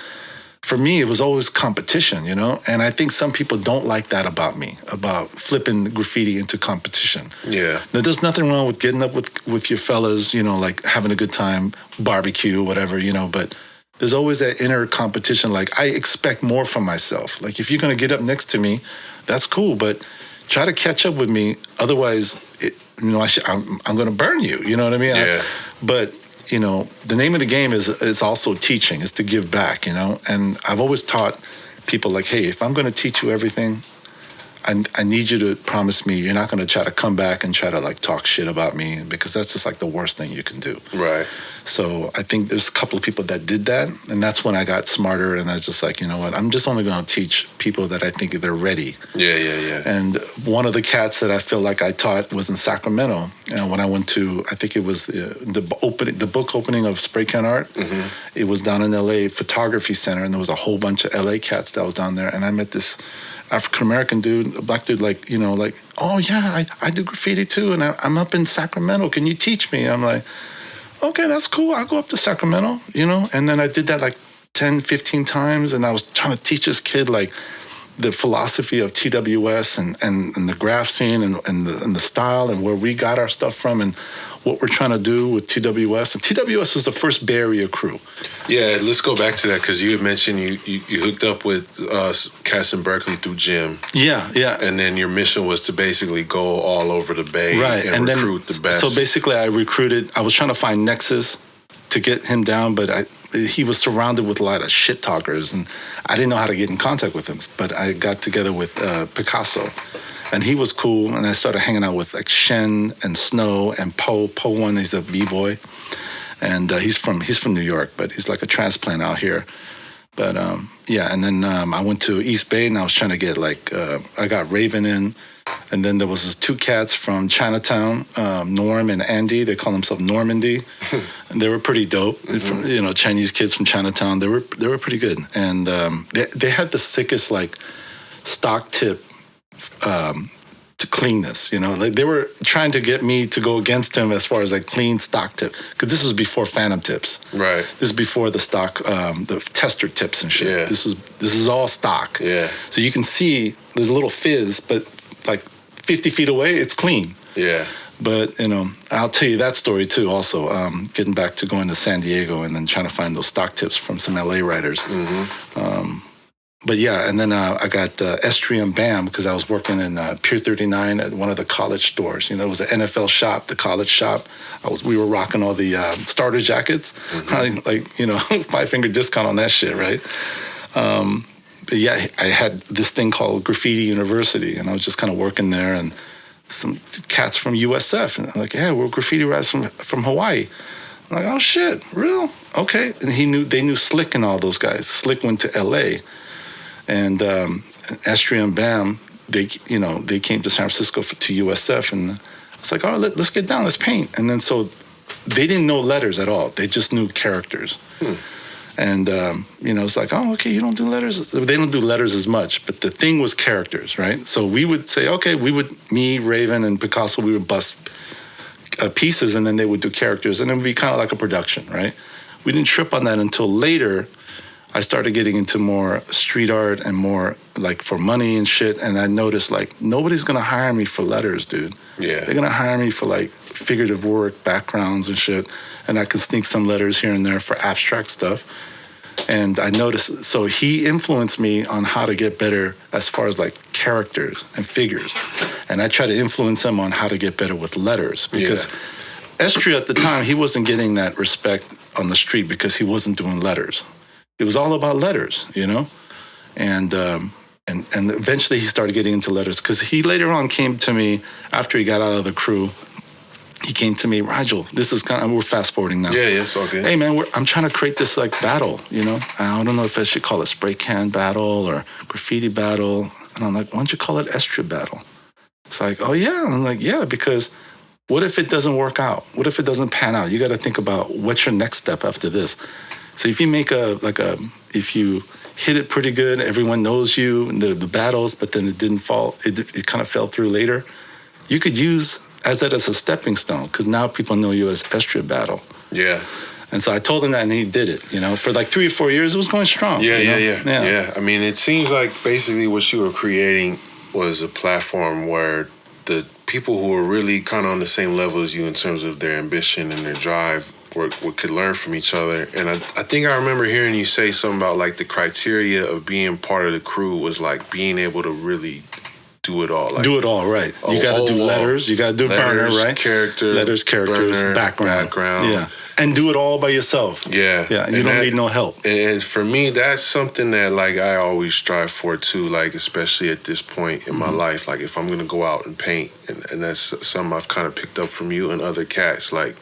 S2: for me, it was always competition, And I think some people don't like that about me, about flipping graffiti into competition.
S1: Yeah.
S2: Now, there's nothing wrong with getting up with your fellas, like having a good time, barbecue, whatever, But there's always that inner competition. Like, I expect more from myself. Like, if you're going to get up next to me, that's cool, but try to catch up with me. Otherwise, I'm going to burn you. You know what I mean?
S1: Yeah.
S2: But the name of the game is also teaching, is to give back, And I've always taught people, like, hey, if I'm going to teach you everything, I need you to promise me you're not going to try to come back and try to, like, talk shit about me, because that's just, like, the worst thing you can do.
S1: Right.
S2: So I think there's a couple of people that did that, and that's when I got smarter, and I was just like, you know what, I'm just only going to teach people that I think they're ready.
S1: Yeah.
S2: And one of the cats that I feel like I taught was in Sacramento. When I went to, I think it was the book opening of Spraycan Art. Mm-hmm. It was down in LA Photography Center, and there was a whole bunch of LA cats that was down there, and I met this African-American dude, a black dude, like, oh yeah, I do graffiti too, and I'm up in Sacramento. Can you teach me? I'm like, okay, that's cool. I'll go up to Sacramento, And then I did that like 10, 15 times, and I was trying to teach this kid like the philosophy of TWS and the graph scene and the style and where we got our stuff from and what we're trying to do with TWS. And TWS was the first Bay Area crew.
S1: Yeah, let's go back to that, because you had mentioned you hooked up with cats in Berkeley through Jim.
S2: Yeah.
S1: And then your mission was to basically go all over the Bay and recruit the best.
S2: So basically I was trying to find Nexus to get him down, but he was surrounded with a lot of shit talkers, and I didn't know how to get in contact with him. But I got together with Picasso, and he was cool, and I started hanging out with like Shen and Snow and Poe. Poe one, he's a b-boy, and he's from New York, but he's like a transplant out here. But and then I went to East Bay, and I was trying to get I got Raven in, and then there was these two cats from Chinatown, Norm and Andy. They call themselves Normandy, and they were pretty dope. Mm-hmm. Chinese kids from Chinatown. They were pretty good, and they had the sickest like stock tip to cleanness. They were trying to get me to go against them as far as like clean stock tip, because this was before Phantom tips.
S1: Right.
S2: This is before the stock, the tester tips and shit.
S1: Yeah.
S2: This is all stock.
S1: Yeah.
S2: So you can see there's a little fizz, but like 50 feet away, it's clean.
S1: Yeah.
S2: But, I'll tell you that story too also, getting back to going to San Diego and then trying to find those stock tips from some LA writers. Mm-hmm. But yeah, and then I got Estrie and Bam, because I was working in Pier 39 at one of the college stores. It was an NFL shop, the college shop. We were rocking all the starter jackets, mm-hmm. 5-finger discount on that shit, right? But yeah, I had this thing called Graffiti University, and I was just kind of working there, and some cats from USF, and I'm like, yeah, we're graffiti writers from Hawaii. I'm like, oh shit, real? Okay. And they knew Slick and all those guys. Slick went to LA, and Estria and Bam, they came to San Francisco to USF, and it's like, all right, let's get down, let's paint. And then so they didn't know letters at all. They just knew characters. And, it's like, oh, okay, you don't do letters. They don't do letters as much, but the thing was characters, right? So we would say, okay, me, Raven, and Picasso, we would bust pieces, and then they would do characters, and it would be kind of like a production, right? We didn't trip on that until later. I started getting into more street art and more like for money and shit, and I noticed like nobody's gonna hire me for letters, dude.
S1: Yeah.
S2: They're gonna hire me for like figurative work, backgrounds and shit, and I can sneak some letters here and there for abstract stuff. And I noticed, so he influenced me on how to get better as far as like characters and figures. And I try to influence him on how to get better with letters, because Estria at the time, he wasn't getting that respect on the street because he wasn't doing letters. It was all about letters, and eventually he started getting into letters, because he later on came to me after he got out of the crew. He came to me, Rigel, this is kind of, we're fast forwarding now.
S1: Yeah, it's all good.
S2: Hey man, I'm trying to create this like battle, I don't know if I should call it Spraycan battle or Graffiti battle. And I'm like, why don't you call it Estria battle? It's like, oh yeah. And I'm like, yeah, because what if it doesn't work out? What if it doesn't pan out? You got to think about what's your next step after this. So if you make if you hit it pretty good, everyone knows you in the battles, but then it didn't fall, it kind of fell through later, you could use that as a stepping stone, because now people know you as Estria battle.
S1: Yeah.
S2: And so I told him that, and he did it. For like 3 or 4 years, it was going strong.
S1: Yeah. I mean, it seems like basically what you were creating was a platform where the people who were really kind of on the same level as you in terms of their ambition and their drive could learn from each other. And I think I remember hearing you say something about like the criteria of being part of the crew was like being able to really do it all. Like,
S2: do it all, right. You got to do letters. You got to do burner, right? Letters, characters,
S1: burner, background.
S2: Yeah. And do it all by yourself.
S1: Yeah.
S2: Yeah, and you don't need no help.
S1: And for me, that's something that like I always strive for too, like especially at this point in my life. Like if I'm going to go out and paint, and that's something I've kind of picked up from you and other cats, like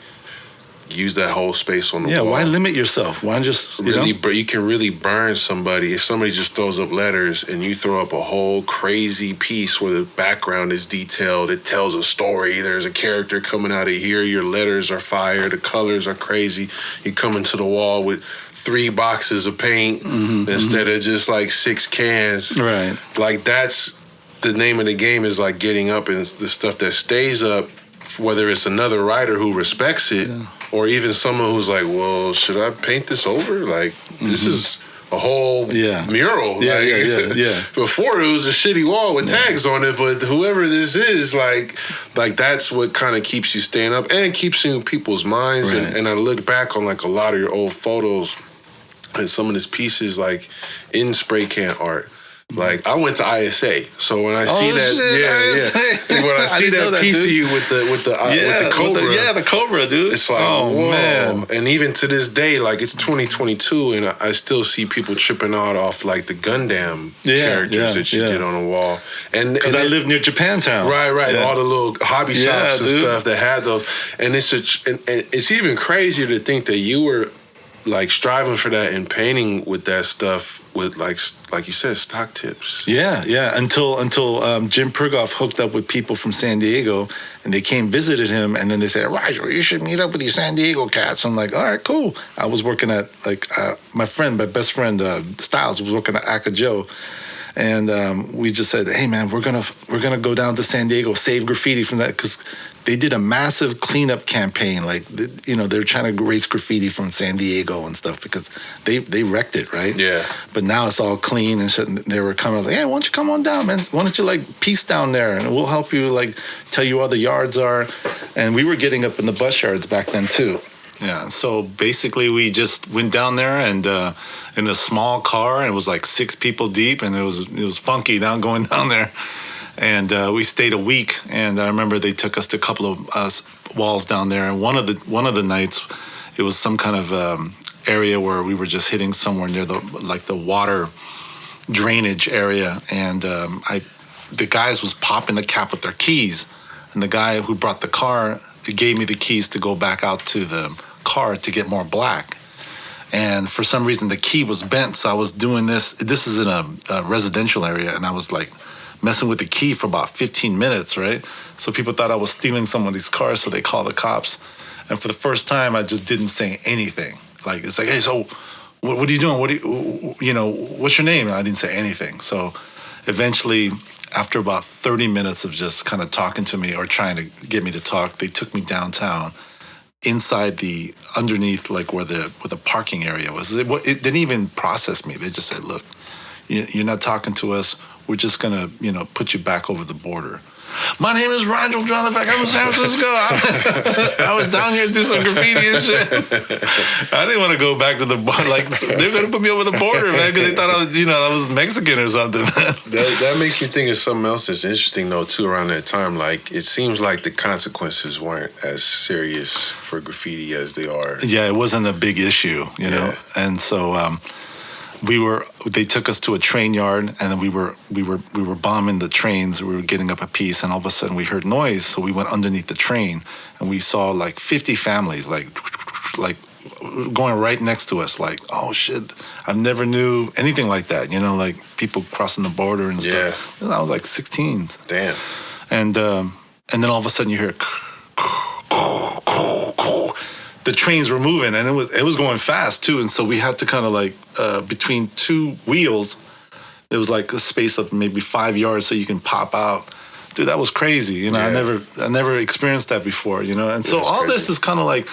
S1: use that whole space on the wall.
S2: Yeah, why limit yourself? Why just,
S1: you can really burn somebody if somebody just throws up letters and you throw up a whole crazy piece where the background is detailed. It tells a story. There's a character coming out of here. Your letters are fire. The colors are crazy. You come into the wall with 3 boxes of paint instead of just like 6 cans.
S2: Right.
S1: Like that's the name of the game, is like getting up, and it's the stuff that stays up, whether it's another writer who respects it, or even someone who's like, well, should I paint this over? Like, this is a whole mural.
S2: Yeah.
S1: Before it was a shitty wall with tags on it, but whoever this is, like that's what kind of keeps you staying up and keeps you in people's minds.
S2: Right.
S1: And I look back on like a lot of your old photos and some of these pieces like in Spraycan art. Like I went to ISA, so when I see that, when I see that piece of you with the cobra,
S2: the cobra, dude,
S1: it's like, whoa. Man. And even to this day, like it's 2022, and I still see people tripping out off like the Gundam characters that you did on the wall. And
S2: because I live near Japantown,
S1: right, all the little hobby shops and stuff that had those, and it's even crazier to think that you were like striving for that and painting with that stuff with like you said, stock tips.
S2: Yeah. Until Jim Pergoff hooked up with people from San Diego, and they came visited him, and then they said, Roger, you should meet up with these San Diego cats. I'm like, all right, cool. I was working at my best friend Styles was working at Aka Joe. And we just said, hey man, we're gonna go down to San Diego, save graffiti from that, because they did a massive cleanup campaign. Like, they're trying to erase graffiti from San Diego and stuff because they wrecked it, right?
S1: Yeah.
S2: But now it's all clean and shit. And they were coming like, hey, why don't you come on down, man? Why don't you like piece down there, and we'll help you like tell you where the yards are. And we were getting up in the bus yards back then too. Yeah. So basically, we just went down there and in a small car, and it was like 6 people deep, and it was funky going down there. And we stayed a week, and I remember they took us to a couple of walls down there. And one of the nights, it was some kind of area where we were just hitting somewhere near the water drainage area. And the guys was popping the cap with their keys, and the guy who brought the car gave me the keys to go back out to the car to get more black. And for some reason, the key was bent. So I was doing this. This is in a residential area. And I was like messing with the key for about 15 minutes, right? So people thought I was stealing somebody's car. So they called the cops. And for the first time, I just didn't say anything. Like, it's like, hey, so what are you doing? What's your name? And I didn't say anything. So eventually, after about 30 minutes of just kind of talking to me or trying to get me to talk, they took me downtown inside underneath like where the parking area was. It didn't even process me. They just said, look, you're not talking to us. We're just going to, put you back over the border. My name is Rigel John. In fact, I'm in San Francisco. I was down here to do some graffiti and shit. I didn't want to go back to the bar. Like, they're going to put me over the border, man, because they thought I was Mexican or something.
S1: That makes me think of something else that's interesting, though, too, around that time. Like, it seems like the consequences weren't as serious for graffiti as they are.
S2: Yeah, it wasn't a big issue, you know? And so they took us to a train yard, and then we were bombing the trains. We were getting up a piece, and all of a sudden we heard noise. So we went underneath the train, and we saw like 50 families, like going right next to us. Like, oh shit, I've never knew anything like that. Like people crossing the border and stuff. I was like 16.
S1: Damn.
S2: And then all of a sudden you hear. The trains were moving, and it was going fast too, and so we had to kind of like between two wheels, there was like a space of maybe 5 yards so you can pop out. Dude, that was crazy. I never experienced that before. And so all crazy. This is kind of like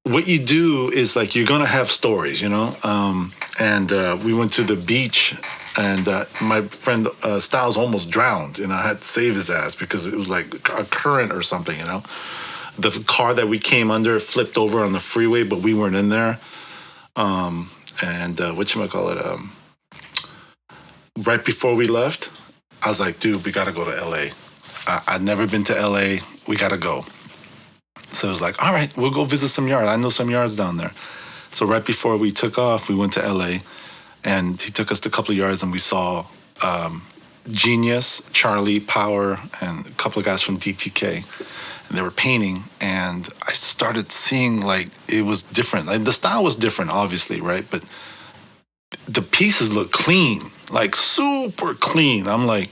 S2: what you do is like you're gonna have stories. And we went to the beach, and my friend Styles almost drowned, and I had to save his ass because it was like a current or something. The car that we came under flipped over on the freeway, but we weren't in there. Right before we left, I was like, dude, we got to go to L.A. I'd never been to L.A. We got to go. So it was like, all right, we'll go visit some yards. I know some yards down there. So right before we took off, we went to L.A., and he took us to a couple of yards, and we saw Genius, Charlie, Power, and a couple of guys from DTK. And they were painting, and I started seeing like it was different. Like the style was different, obviously, right? But the pieces look clean, like super clean. I'm like,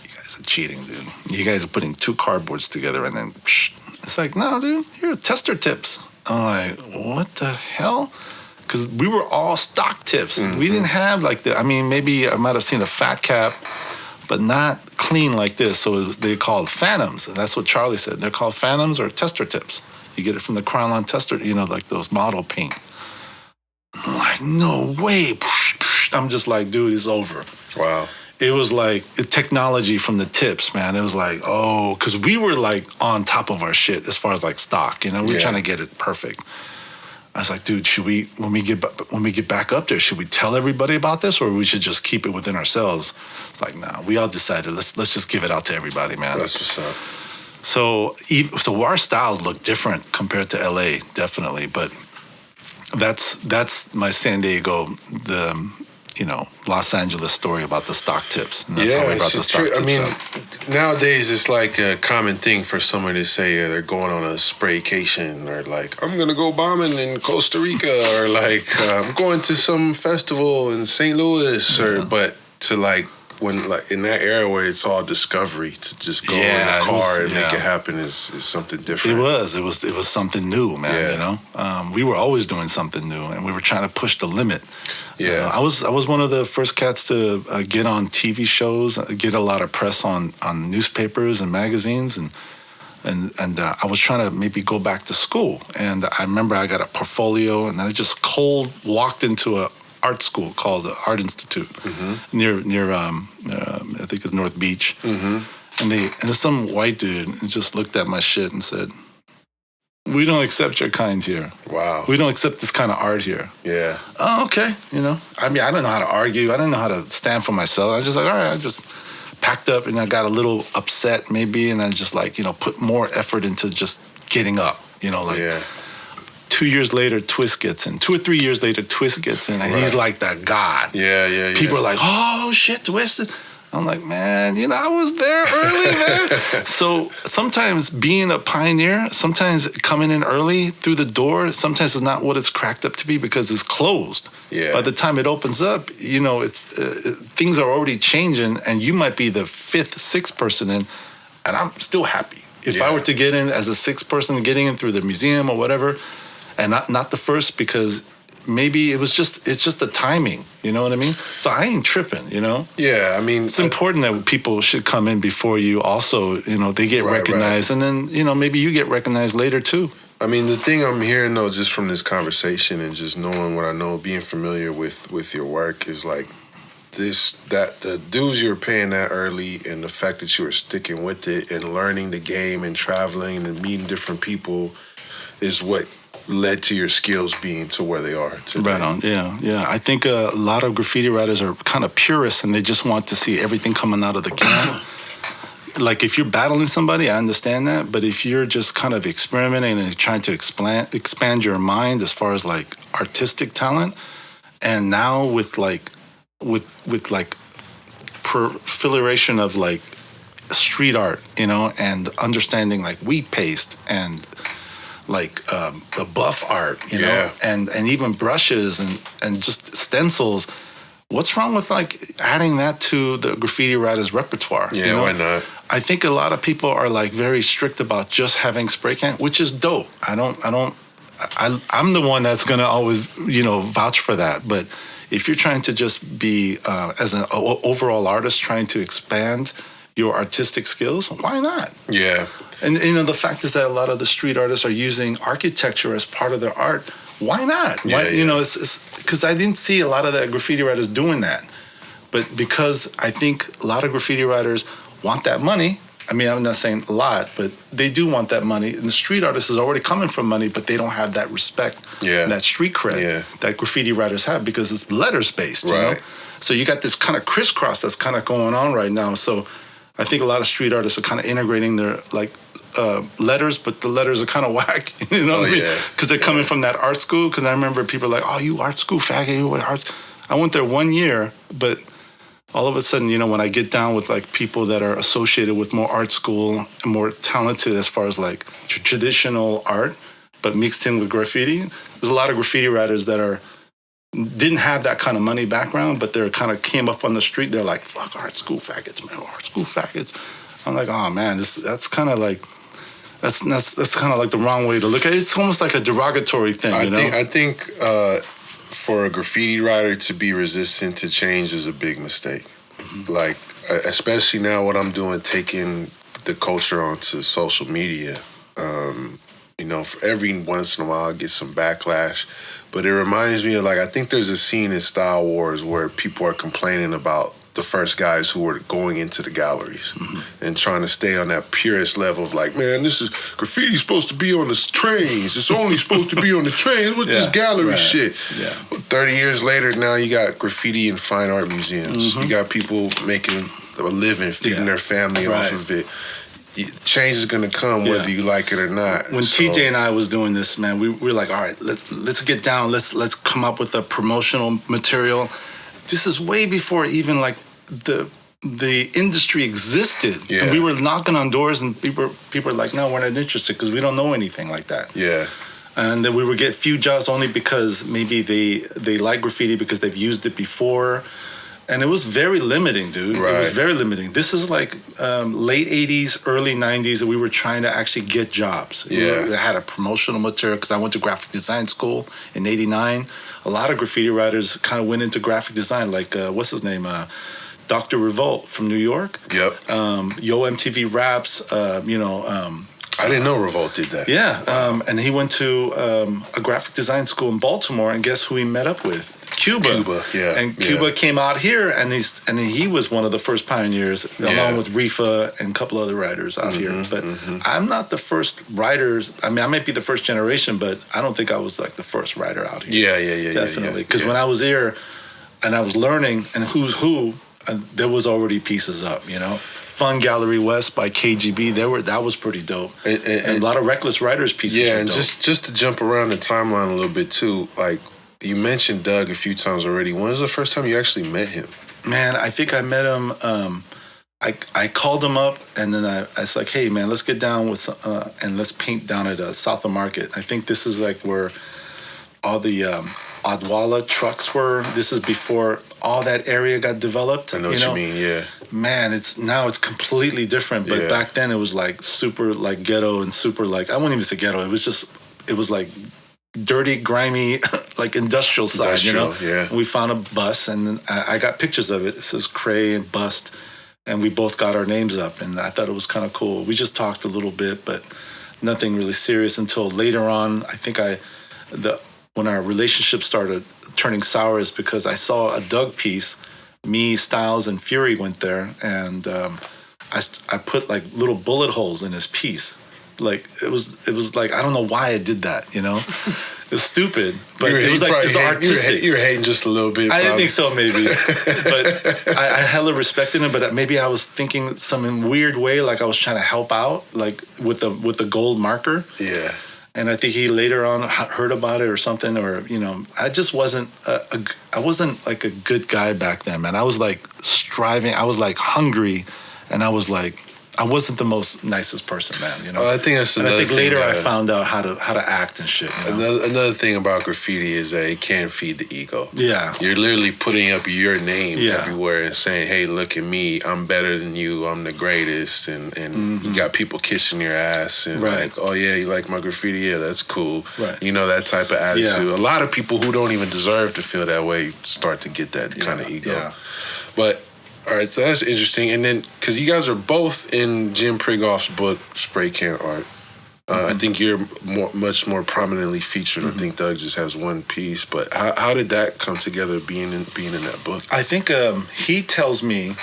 S2: you guys are cheating, dude. You guys are putting two cardboards together, and then it's like, no, dude, here are tester tips. I'm like, what the hell? Because we were all stock tips. Mm-hmm. We didn't have like maybe I might have seen a fat cap, but not clean like this. So they're called phantoms. And that's what Charlie said. They're called phantoms or tester tips. You get it from the Crayon tester, like those model paint. I'm like, no way. I'm just like, dude, it's over.
S1: Wow.
S2: It was like technology from the tips, man. It was like, oh, because we were like on top of our shit as far as like stock. We were trying to get it perfect. I was like, dude, should we, when we get back up there, should we tell everybody about this, or we should just keep it within ourselves? It's like, nah, we all decided, let's just give it out to everybody, man.
S1: That's what's up.
S2: So our styles look different compared to LA, definitely, but that's my San Diego, Los Angeles story about the stock tips. And that's how we brought the stock tips up.
S1: Nowadays it's like a common thing for someone to say they're going on a spraycation, or like, I'm going to go bombing in Costa Rica, or like, I'm going to some festival in St. Louis, but to like, when like in that era where it's all discovery, to just go in a car and make it happen is something different.
S2: It was something new, man. We were always doing something new, and we were trying to push the limit. Yeah, I was one of the first cats to get on TV shows, get a lot of press on newspapers and magazines, and I was trying to maybe go back to school. And I remember I got a portfolio, and I just cold walked into a art school called the Art Institute near I think it's North Beach. And some white dude just looked at my shit and said, "We don't accept your kind here.
S1: Wow.
S2: We don't accept this kind of art here."
S1: Yeah.
S2: Oh, okay. I mean, I don't know how to argue. I don't know how to stand for myself. I was just like, all right, I just packed up, and I got a little upset maybe, and I just like, put more effort into just getting up, 2 years later, Twist gets in. 2 or 3 years later, Twist gets in, and he's like that god.
S1: Yeah.
S2: People are like, oh, shit, Twist. I'm like, man, I was there early, man. So sometimes being a pioneer, sometimes coming in early through the door, sometimes it's not what it's cracked up to be because it's closed.
S1: Yeah.
S2: By the time it opens up, it's things are already changing, and you might be the fifth, sixth person in, and I'm still happy. If I were to get in as a sixth person, getting in through the museum or whatever, and not the first, because maybe it's just the timing, you know what I mean? So I ain't tripping,
S1: Yeah, I mean,
S2: it's important that people should come in before you. Also, they get recognized, and then maybe you get recognized later too.
S1: I mean, the thing I'm hearing though, just from this conversation and just knowing what I know, being familiar with your work, is like that the dues you're paying that early, and the fact that you were sticking with it and learning the game and traveling and meeting different people is what led to your skills being to where they are today.
S2: Right on. Yeah. I think a lot of graffiti writers are kind of purists, and they just want to see everything coming out of the can. Like, if you're battling somebody, I understand that, but if you're just kind of experimenting and trying to expand your mind as far as like artistic talent, and now with proliferation of like street art, and understanding like wheat paste and like the buff art, and even brushes and just stencils. What's wrong with like adding that to the graffiti writer's repertoire?
S1: Yeah, why not?
S2: I think a lot of people are like very strict about just having Spraycan, which is dope. I'm the one that's gonna always vouch for that. But if you're trying to just be as an overall artist, trying to expand your artistic skills, why not?
S1: Yeah.
S2: And the fact is that a lot of the street artists are using architecture as part of their art. Why not? It's because I didn't see a lot of the graffiti writers doing that. But because I think a lot of graffiti writers want that money. I mean, I'm not saying a lot, but they do want that money. And the street artist is already coming from money, but they don't have that respect and that street cred that graffiti writers have, because it's letters based, you know? So you got this kind of crisscross that's kind of going on right now. So I think a lot of street artists are kind of integrating their like letters, but the letters are kind of whack, you know what I mean? Because they're coming from that art school. Because I remember people like, oh, you art school faggot, you what art? I went there 1 year, but all of a sudden, when I get down with like people that are associated with more art school and more talented as far as like traditional art, but mixed in with graffiti, there's a lot of graffiti writers that didn't have that kind of money background, but they're kind of came up on the street. They're like, fuck art school faggots, man, art school faggots. I'm like, oh man, that's kind of like, that's kind of like the wrong way to look at it. It's almost like a derogatory thing,
S1: I think for a graffiti writer to be resistant to change is a big mistake. Mm-hmm. Like, especially now what I'm doing, taking the culture onto social media. For every once in a while I get some backlash, but it reminds me of like, I think there's a scene in Style Wars where people are complaining about the first guys who were going into the galleries and trying to stay on that purest level of like, man, this is graffiti's supposed to be on the trains. It's only supposed to be on the trains. What's this gallery shit? Yeah. 30 years later, now you got graffiti and fine art museums. You got people making a living, feeding their family off of it. Change is going to come whether you like it or not.
S2: When TJ and I was doing this, man, we were like, all right, let's get down. Let's come up with a promotional material. This is way before even like the industry existed. Yeah. And we were knocking on doors, and people were like, no, we're not interested because we don't know anything like that.
S1: Yeah.
S2: And then we would get few jobs only because maybe they like graffiti because they've used it before. And it was very limiting, dude. Right. It was very limiting. This is like late 80s, early 90s that we were trying to actually get jobs.
S1: Yeah.
S2: We had a promotional material because I went to graphic design school in 89. A lot of graffiti writers kind of went into graphic design, like, what's his name? Dr. Revolt from New York.
S1: Yep.
S2: Yo MTV Raps,
S1: I didn't know Revolt did that.
S2: Yeah. And he went to a graphic design school in Baltimore, and guess who he met up with? Cuba,
S1: yeah.
S2: And Cuba came out here, and he was one of the first pioneers, along with Rifa and a couple other writers out here. But I'm not the first writers. I mean, I might be the first generation, but I don't think I was like the first writer out here.
S1: Yeah.
S2: Definitely. Because when I was here and I was learning and who's who, there was already pieces up, Fun Gallery West by KGB, that was pretty dope. And a lot of Reckless Writers pieces.
S1: Yeah, and just to jump around the timeline a little bit too, like you mentioned Doug a few times already. When was the first time you actually met him?
S2: Man, I think I met him. I called him up, and then I was like, "Hey, man, let's get down with and let's paint down at South of Market." I think this is like where all the Odwalla trucks were. This is before all that area got developed.
S1: I know what you mean. Yeah.
S2: Man, it's completely different. But back then, it was like super like ghetto and super like, I wouldn't even say ghetto. It was like dirty, grimy, like industrial side,
S1: Yeah.
S2: We found a bus, and then I got pictures of it. It says Cray and Bust, and we both got our names up, and I thought it was kind of cool. We just talked a little bit, but nothing really serious until later on. I think when our relationship started turning sour is because I saw a Doug piece. Me, Styles, and Fury went there, and I put like little bullet holes in his piece. Like it was like, I don't know why I did that, It was stupid, but it was like it's artistic.
S1: You were hating just a little bit.
S2: I didn't think so, maybe, but I hella respected him. But maybe I was thinking some weird way, like I was trying to help out, like with the gold marker.
S1: Yeah.
S2: And I think he later on heard about it or something, or I just wasn't I wasn't like a good guy back then, man. I was like striving. I was like hungry, and I was like, I wasn't the most nicest person, man.
S1: I think that's another.
S2: And I think
S1: thing
S2: later I found out how to act and shit.
S1: Another thing about graffiti is that it can feed the ego.
S2: Yeah,
S1: you're literally putting up your name everywhere and saying, "Hey, look at me! I'm better than you. I'm the greatest." And you got people kissing your ass and like, "Oh yeah, you like my graffiti? Yeah, that's cool."
S2: Right.
S1: That type of attitude. A lot of people who don't even deserve to feel that way start to get that kind of ego.
S2: Yeah.
S1: But. All right, so that's interesting. And then, because you guys are both in Jim Prigoff's book, Spraycan Art, I think you're much more prominently featured. I think Doug just has one piece. But how did that come together, being in that book?
S2: I think he tells me,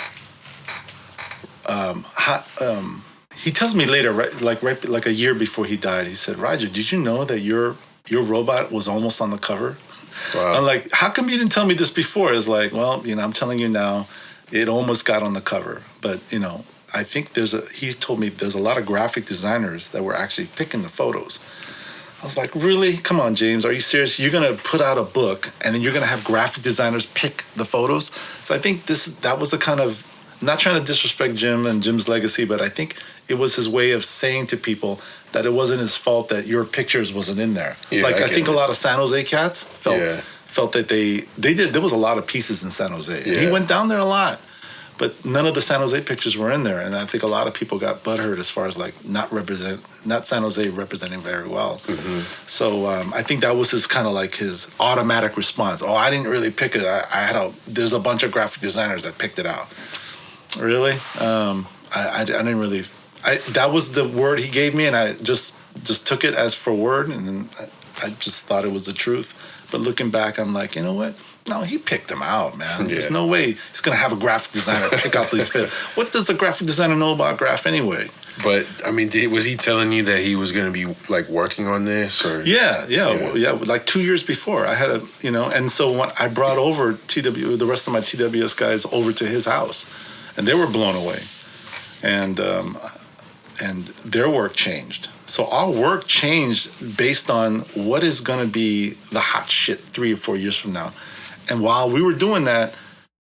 S2: he tells me later, right like a year before he died, he said, "Roger, did you know that your robot was almost on the cover?"
S1: Wow.
S2: I'm like, "How come you didn't tell me this before?" It's like, well, I'm telling you now. It almost got on the cover, but I think he told me there's a lot of graphic designers that were actually picking the photos. I was like, really? Come on, James, are you serious? You're gonna put out a book and then you're gonna have graphic designers pick the photos? So I think that was the kind of, not trying to disrespect Jim and Jim's legacy, but I think it was his way of saying to people that it wasn't his fault that your pictures wasn't in there.
S1: Yeah,
S2: I think a lot of San Jose cats felt that they did. There was a lot of pieces in San Jose. Yeah. He went down there a lot, but none of the San Jose pictures were in there. And I think a lot of people got butthurt as far as like not San Jose representing very well. Mm-hmm. So I think that was his kind of like his automatic response. Oh, I didn't really pick it. There's a bunch of graphic designers that picked it out. Really? I didn't really. That was the word he gave me, and I just took it as for word, and then I just thought it was the truth. But looking back, I'm like, you know what? No, he picked them out, man. Yeah. There's no way he's going to have a graphic designer pick out these photos. What does a graphic designer know about graph anyway?
S1: But, I mean, was he telling you that he was going to be, like, working on this? Or?
S2: Yeah. Like 2 years before, I had and so when I brought over the rest of my TWS guys over to his house, and they were blown away. And their work changed. So our work changed based on what is going to be the hot shit 3 or 4 years from now. And while we were doing that,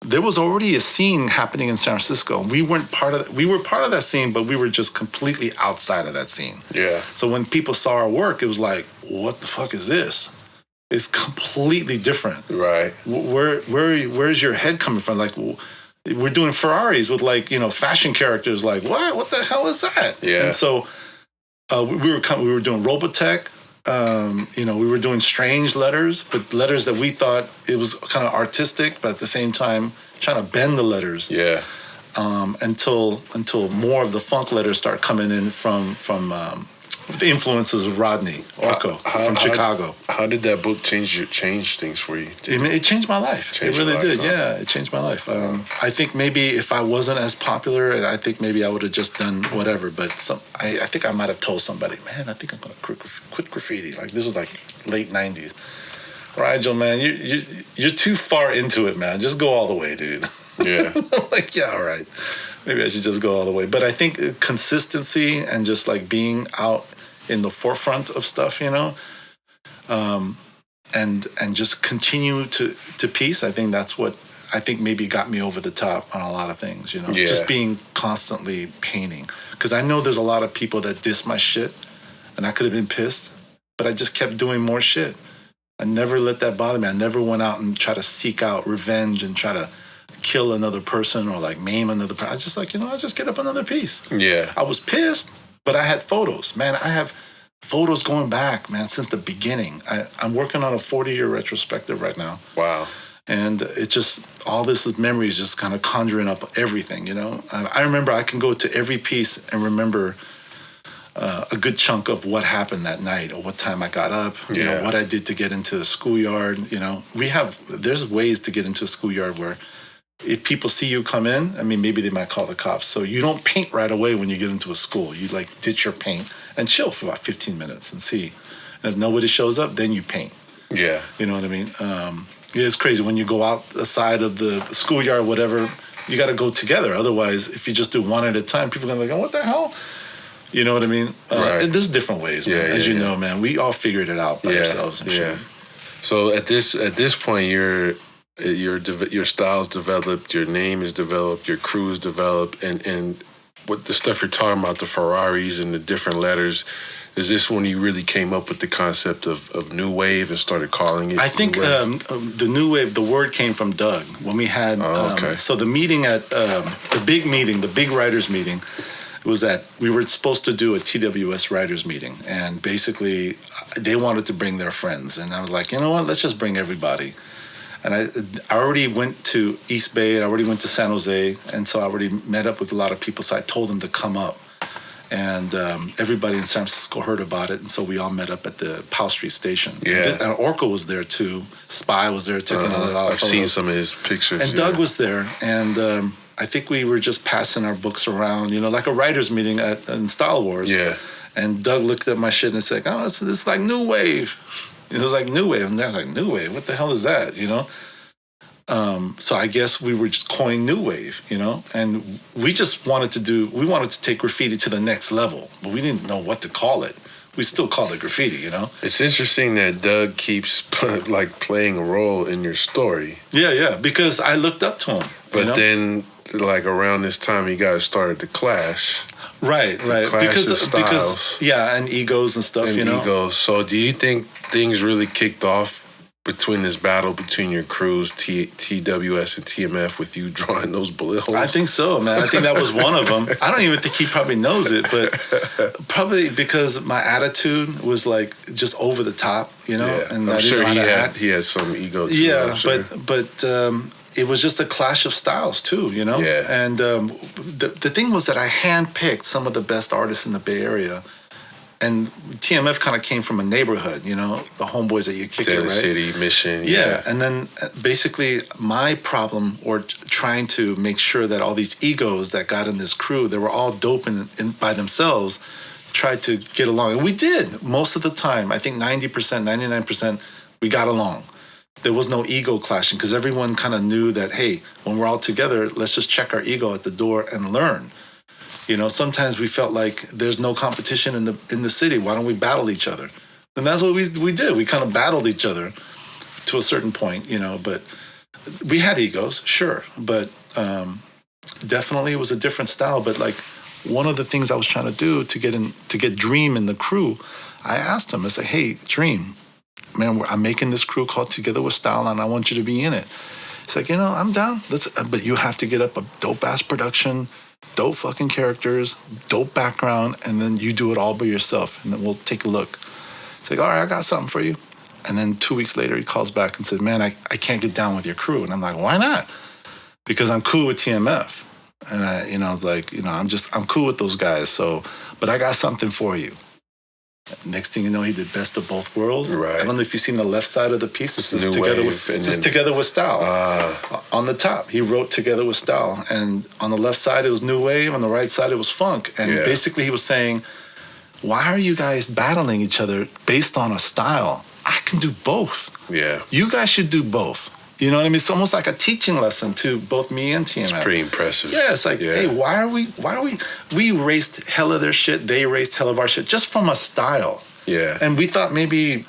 S2: there was already a scene happening in San Francisco. We weren't part of we were part of that scene, but we were just completely outside of that scene.
S1: Yeah.
S2: So when people saw our work, it was like, what the fuck is this? It's completely different.
S1: Right.
S2: Where's your head coming from? Like, we're doing Ferraris with fashion characters. Like, what the hell is that?
S1: Yeah.
S2: And so we were doing Robotech. We were doing strange letters, but letters that we thought it was kind of artistic, but at the same time trying to bend the letters.
S1: Yeah.
S2: Until more of the funk letters start coming in from the influences of Rodney Orko from Chicago.
S1: How did that book change things for you?
S2: It changed my life. It really did. Huh? Yeah, it changed my life. I think maybe if I wasn't as popular, I think maybe I would have just done whatever. But I think I might have told somebody, man, I think I'm going to quit graffiti. Like, this was like late 90s. Rigel, man, you're too far into it, man. Just go all the way, dude.
S1: Yeah.
S2: Like, yeah, all right. Maybe I should just go all the way. But I think consistency and just like being out in the forefront of stuff, and just continue to piece. I think that's what I think maybe got me over the top on a lot of things, you know,
S1: Yeah.
S2: just being constantly painting. Because I know there's a lot of people that diss my shit, and I could have been pissed, but I just kept doing more shit. I never let that bother me. I never went out and try to seek out revenge and try to kill another person or like maim another person. I just like, you know, I just get up another piece.
S1: Yeah.
S2: I was pissed, but I had photos. Man, I have photos going back, man, since the beginning. I'm working on a 40-year retrospective right now.
S1: Wow.
S2: And it's just, all this is memories just kind of conjuring up everything, you know? I remember I can go to every piece and remember a good chunk of what happened that night or what time I got up, you know, what I did to get into the schoolyard, you know. There's ways to get into a schoolyard where if people see you come in, I mean, maybe they might call the cops. So you don't paint right away when you get into a school. You like ditch your paint and chill for about 15 minutes and see. And if nobody shows up, then you paint.
S1: Yeah.
S2: You know what I mean? Yeah, it's crazy. When you go outside of the schoolyard, whatever, you got to go together. Otherwise, if you just do one at a time, people are going to be like, oh, what the hell? You know what I mean?
S1: Right.
S2: And there's different ways, man. As you know, man. We all figured it out by ourselves and shit.
S1: So at this point, your style's developed, your name is developed, your crew is developed, and what the stuff you're talking about, the Ferraris and the different letters, is this when you really came up with the concept of New Wave and started calling it?
S2: I think the New Wave, the word came from Doug when we had. So the meeting at the big writers meeting, was that we were supposed to do a TWS writers meeting, and basically they wanted to bring their friends, and I was like, you know what, let's just bring everybody. And I already went to East Bay, I already went to San Jose, and so I already met up with a lot of people, so I told them to come up. And everybody in San Francisco heard about it, and so we all met up at the Powell Street station.
S1: Yeah.
S2: And Orko was there too. Spy was there taking a lot of
S1: I've
S2: photos.
S1: seen some of his pictures.
S2: And Doug was there, and I think we were just passing our books around, you know, like a writers' meeting in Style Wars.
S1: Yeah.
S2: And Doug looked at my shit and said, oh, it's like New Wave. It was like New Wave. And they're like, New Wave? What the hell is that, you know? So I guess we were just coining New Wave, you know? And we just wanted to take graffiti to the next level, but we didn't know what to call it. We still call it graffiti, you know?
S1: It's interesting that Doug keeps like playing a role in your story.
S2: Yeah, because I looked up to him.
S1: But then, like around this time, you guys started to clash.
S2: Right.
S1: Clash of styles.
S2: And egos and stuff, you know?
S1: Egos. So do you think things really kicked off between this battle between your crews, TWS and TMF, with you drawing those bullet holes?
S2: I think so, man. I think that was one of them. I don't even think he probably knows it, but probably because my attitude was like just over the top, you know?
S1: Yeah.
S2: And
S1: I'm
S2: I didn't
S1: sure
S2: know how to act.
S1: he had some ego too.
S2: Yeah,
S1: sure.
S2: but it was just a clash of styles too, you know?
S1: Yeah.
S2: And the thing was that I handpicked some of the best artists in the Bay Area. And TMF kind of came from a neighborhood, you know, the homeboys that you kick it, right?
S1: City, Mission,
S2: yeah. And then basically my problem, or trying to make sure that all these egos that got in this crew, they were all dope in by themselves, tried to get along. And we did most of the time. I think 90%, 99%, we got along. There was no ego clashing because everyone kind of knew that, hey, when we're all together, let's just check our ego at the door and learn. You know, sometimes we felt like there's no competition in the city. Why don't we battle each other? And that's what we did. We kind of battled each other to a certain point, you know. But we had egos, sure, but definitely it was a different style. But like one of the things I was trying to do to get Dream in the crew, I asked him. I said, "Hey, Dream, man, I'm making this crew called Together with Style, and I want you to be in it." He's like, "You know, I'm down. But you have to get up a dope ass production." Dope fucking characters, dope background, and then you do it all by yourself, and then we'll take a look. It's like, all right, I got something for you. And then 2 weeks later, he calls back and said, man, I can't get down with your crew. And I'm like, why not? Because I'm cool with TMF. And I'm cool with those guys. So, but I got something for you. Next thing you know, he did Best of Both Worlds.
S1: Right.
S2: I don't know if you've seen the left side of the piece. This is Together with Style. On the top, he wrote Together with Style. And on the left side, it was New Wave. On the right side, it was Funk. And basically, he was saying, why are you guys battling each other based on a style? I can do both.
S1: Yeah.
S2: You guys should do both. You know what I mean? It's almost like a teaching lesson to both me and TMF.
S1: It's pretty impressive.
S2: Yeah, it's like, hey, why are we erased hell of their shit, they erased hell of our shit, just from a style.
S1: Yeah.
S2: And we thought maybe,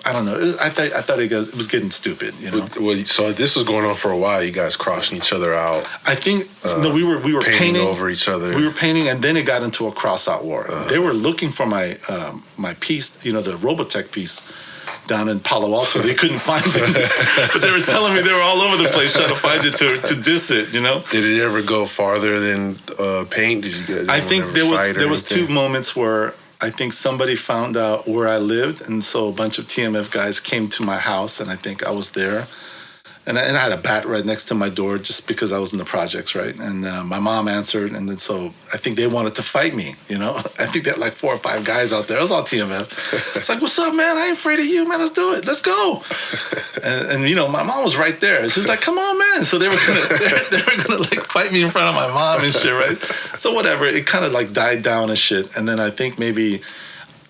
S2: I don't know. I thought it was getting stupid, you know.
S1: Well, so this was going on for a while. You guys crossing each other out.
S2: I think no, we were painting
S1: over each other.
S2: We were painting, and then it got into a cross-out war. They were looking for my my piece, you know, the Robotech piece down in Palo Alto. They couldn't find it, but they were telling me they were all over the place trying to find it to diss it. You know.
S1: Did it ever go farther than paint? Did you guys?
S2: I think there was two moments where I think somebody found out where I lived, and so a bunch of TMF guys came to my house, and I think I was there. And I had a bat right next to my door just because I was in the projects, right? And my mom answered, and then so I think they wanted to fight me, you know? I think they had like 4 or 5 guys out there. It was all TMF. It's like, what's up, man? I ain't afraid of you, man. Let's do it. Let's go. And you know, my mom was right there. She's like, come on, man. So they were gonna like fight me in front of my mom and shit, right? So whatever. It kind of like died down and shit. And then I think maybe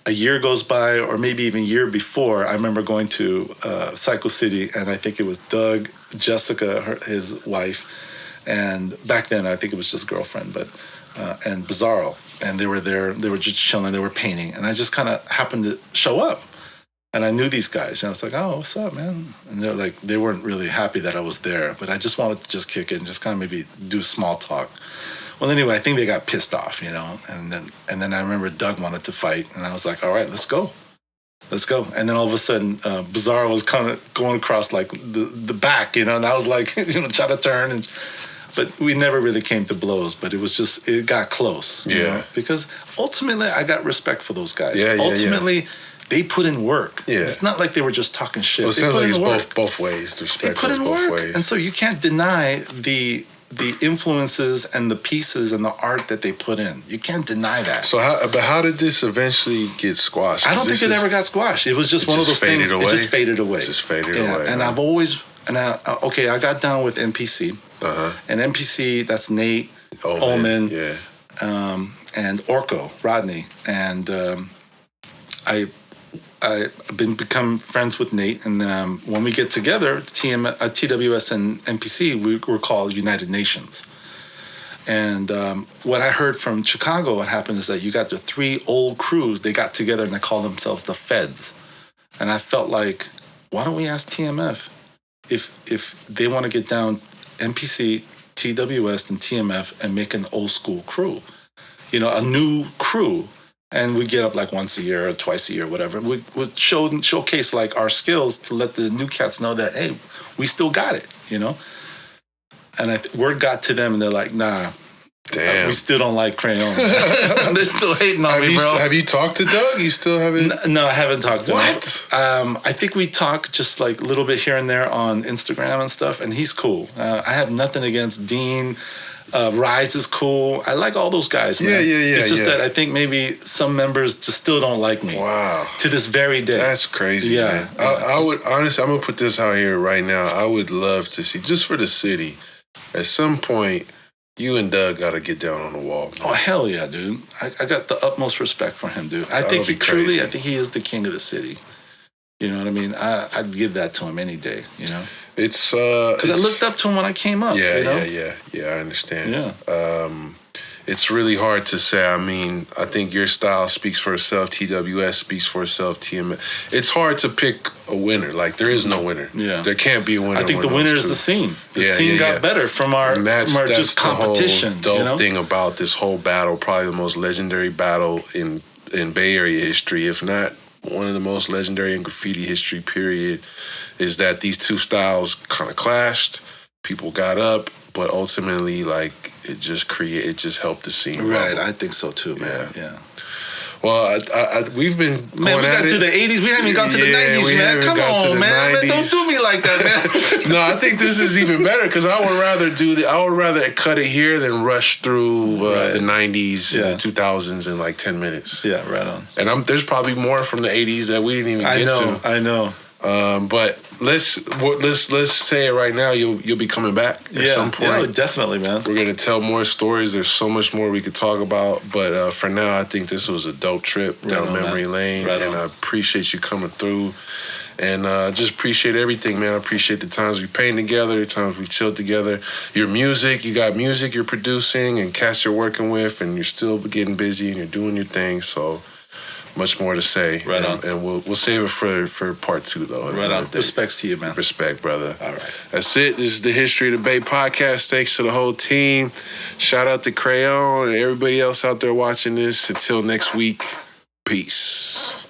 S2: a year goes by, or maybe even a year before, I remember going to Psycho City, and I think it was Doug, Jessica, his wife, and back then I think it was just girlfriend, but and Bizarro, and they were there. They were just chilling. They were painting, and I just kind of happened to show up, and I knew these guys, and I was like, "Oh, what's up, man?" And they're like, they weren't really happy that I was there, but I just wanted to just kick it and just kind of maybe do small talk. Well, anyway, I think they got pissed off, you know, and then I remember Doug wanted to fight, and I was like, all right, let's go. And then all of a sudden, Bizarro was kind of going across like the back, you know, and I was like, you know, try to turn, but we never really came to blows. But it was just, it got close, you know, because ultimately I got respect for those guys. Ultimately, they put in work. Yeah. It's not like they were just talking shit.
S1: Well, it sounds like it's both ways.
S2: They put in work, and so you can't deny the influences and the pieces and the art that they put in. You can't deny that.
S1: So how did this eventually get squashed?
S2: I don't think it ever got squashed. It was just one of those things. It just faded away.
S1: It just faded away.
S2: And I've always, I got down with NPC. And NPC, that's Nate, Ullman, and Orko, Rodney. And I've become friends with Nate, and when we get together, TWS and NPC, we're called United Nations. And what I heard from Chicago, what happened is that you got the 3 old crews, they got together and they called themselves the Feds. And I felt like, why don't we ask TMF if they want to get down NPC, TWS, and TMF and make an old school crew, you know, a new crew. And we get up like once a year or twice a year, whatever. We would showcase like our skills to let the new cats know that, hey, we still got it, you know? And word got to them, and they're like, nah, we still don't like Crayon. They're still hating on me, bro.
S1: Have you talked to Doug? You still haven't?
S2: No, I haven't talked to him.
S1: What?
S2: I think we talk just like a little bit here and there on Instagram and stuff, and he's cool. I have nothing against Dean. Rise is cool. I like all those guys, man.
S1: Yeah.
S2: It's just that I think maybe some members just still don't like me.
S1: Wow.
S2: To this very day.
S1: That's crazy, man. I would, honestly, I'm going to put this out here right now. I would love to see, just for the city, at some point, you and Doug got to get down on the wall, man.
S2: Oh, hell yeah, dude. I got the utmost respect for him, dude. I think he is the king of the city. You know what I mean? I'd give that to him any day, you know?
S1: It's
S2: because I looked up to him when I came up.
S1: Yeah. I understand.
S2: Yeah.
S1: It's really hard to say. I mean, I think your style speaks for itself. TWS speaks for itself. TMF. It's hard to pick a winner. Like, there is no winner.
S2: Yeah.
S1: There can't be a winner.
S2: I think the winner is the scene. The scene got better from our just competition.
S1: The whole dope thing about this whole battle, probably the most legendary battle in Bay Area history, if not one of the most legendary in graffiti history, period, is that these two styles kind of clashed. People got up, but ultimately, like, it just helped the scene.
S2: Right, I think so too, man. Yeah.
S1: Well, we've been going
S2: we got to the 80s. We haven't even got to the 90s, man. Come on, man. Don't do me like that, man.
S1: No, I think this is even better because I would rather cut it here than rush through the 90s and the 2000s in like 10 minutes.
S2: Yeah, right on.
S1: And there's probably more from the 80s that we didn't even get to.
S2: I know.
S1: But let's say it right now. You'll be coming back at some point.
S2: Yeah, definitely, man.
S1: We're gonna tell more stories. There's so much more we could talk about. But for now, I think this was a dope trip down memory lane, and I appreciate you coming through. And just appreciate everything, man. I appreciate the times we painted together, the times we chilled together. Your music, you got music you're producing and cats you're working with, and you're still getting busy and you're doing your thing. So Much more to say.
S2: Right on.
S1: And we'll save it for part 2, though.
S2: Right on. Respects to you, man.
S1: Respect, brother.
S2: All right.
S1: That's it. This is the History of the Bay podcast. Thanks to the whole team. Shout out to Crayon and everybody else out there watching this. Until next week, peace.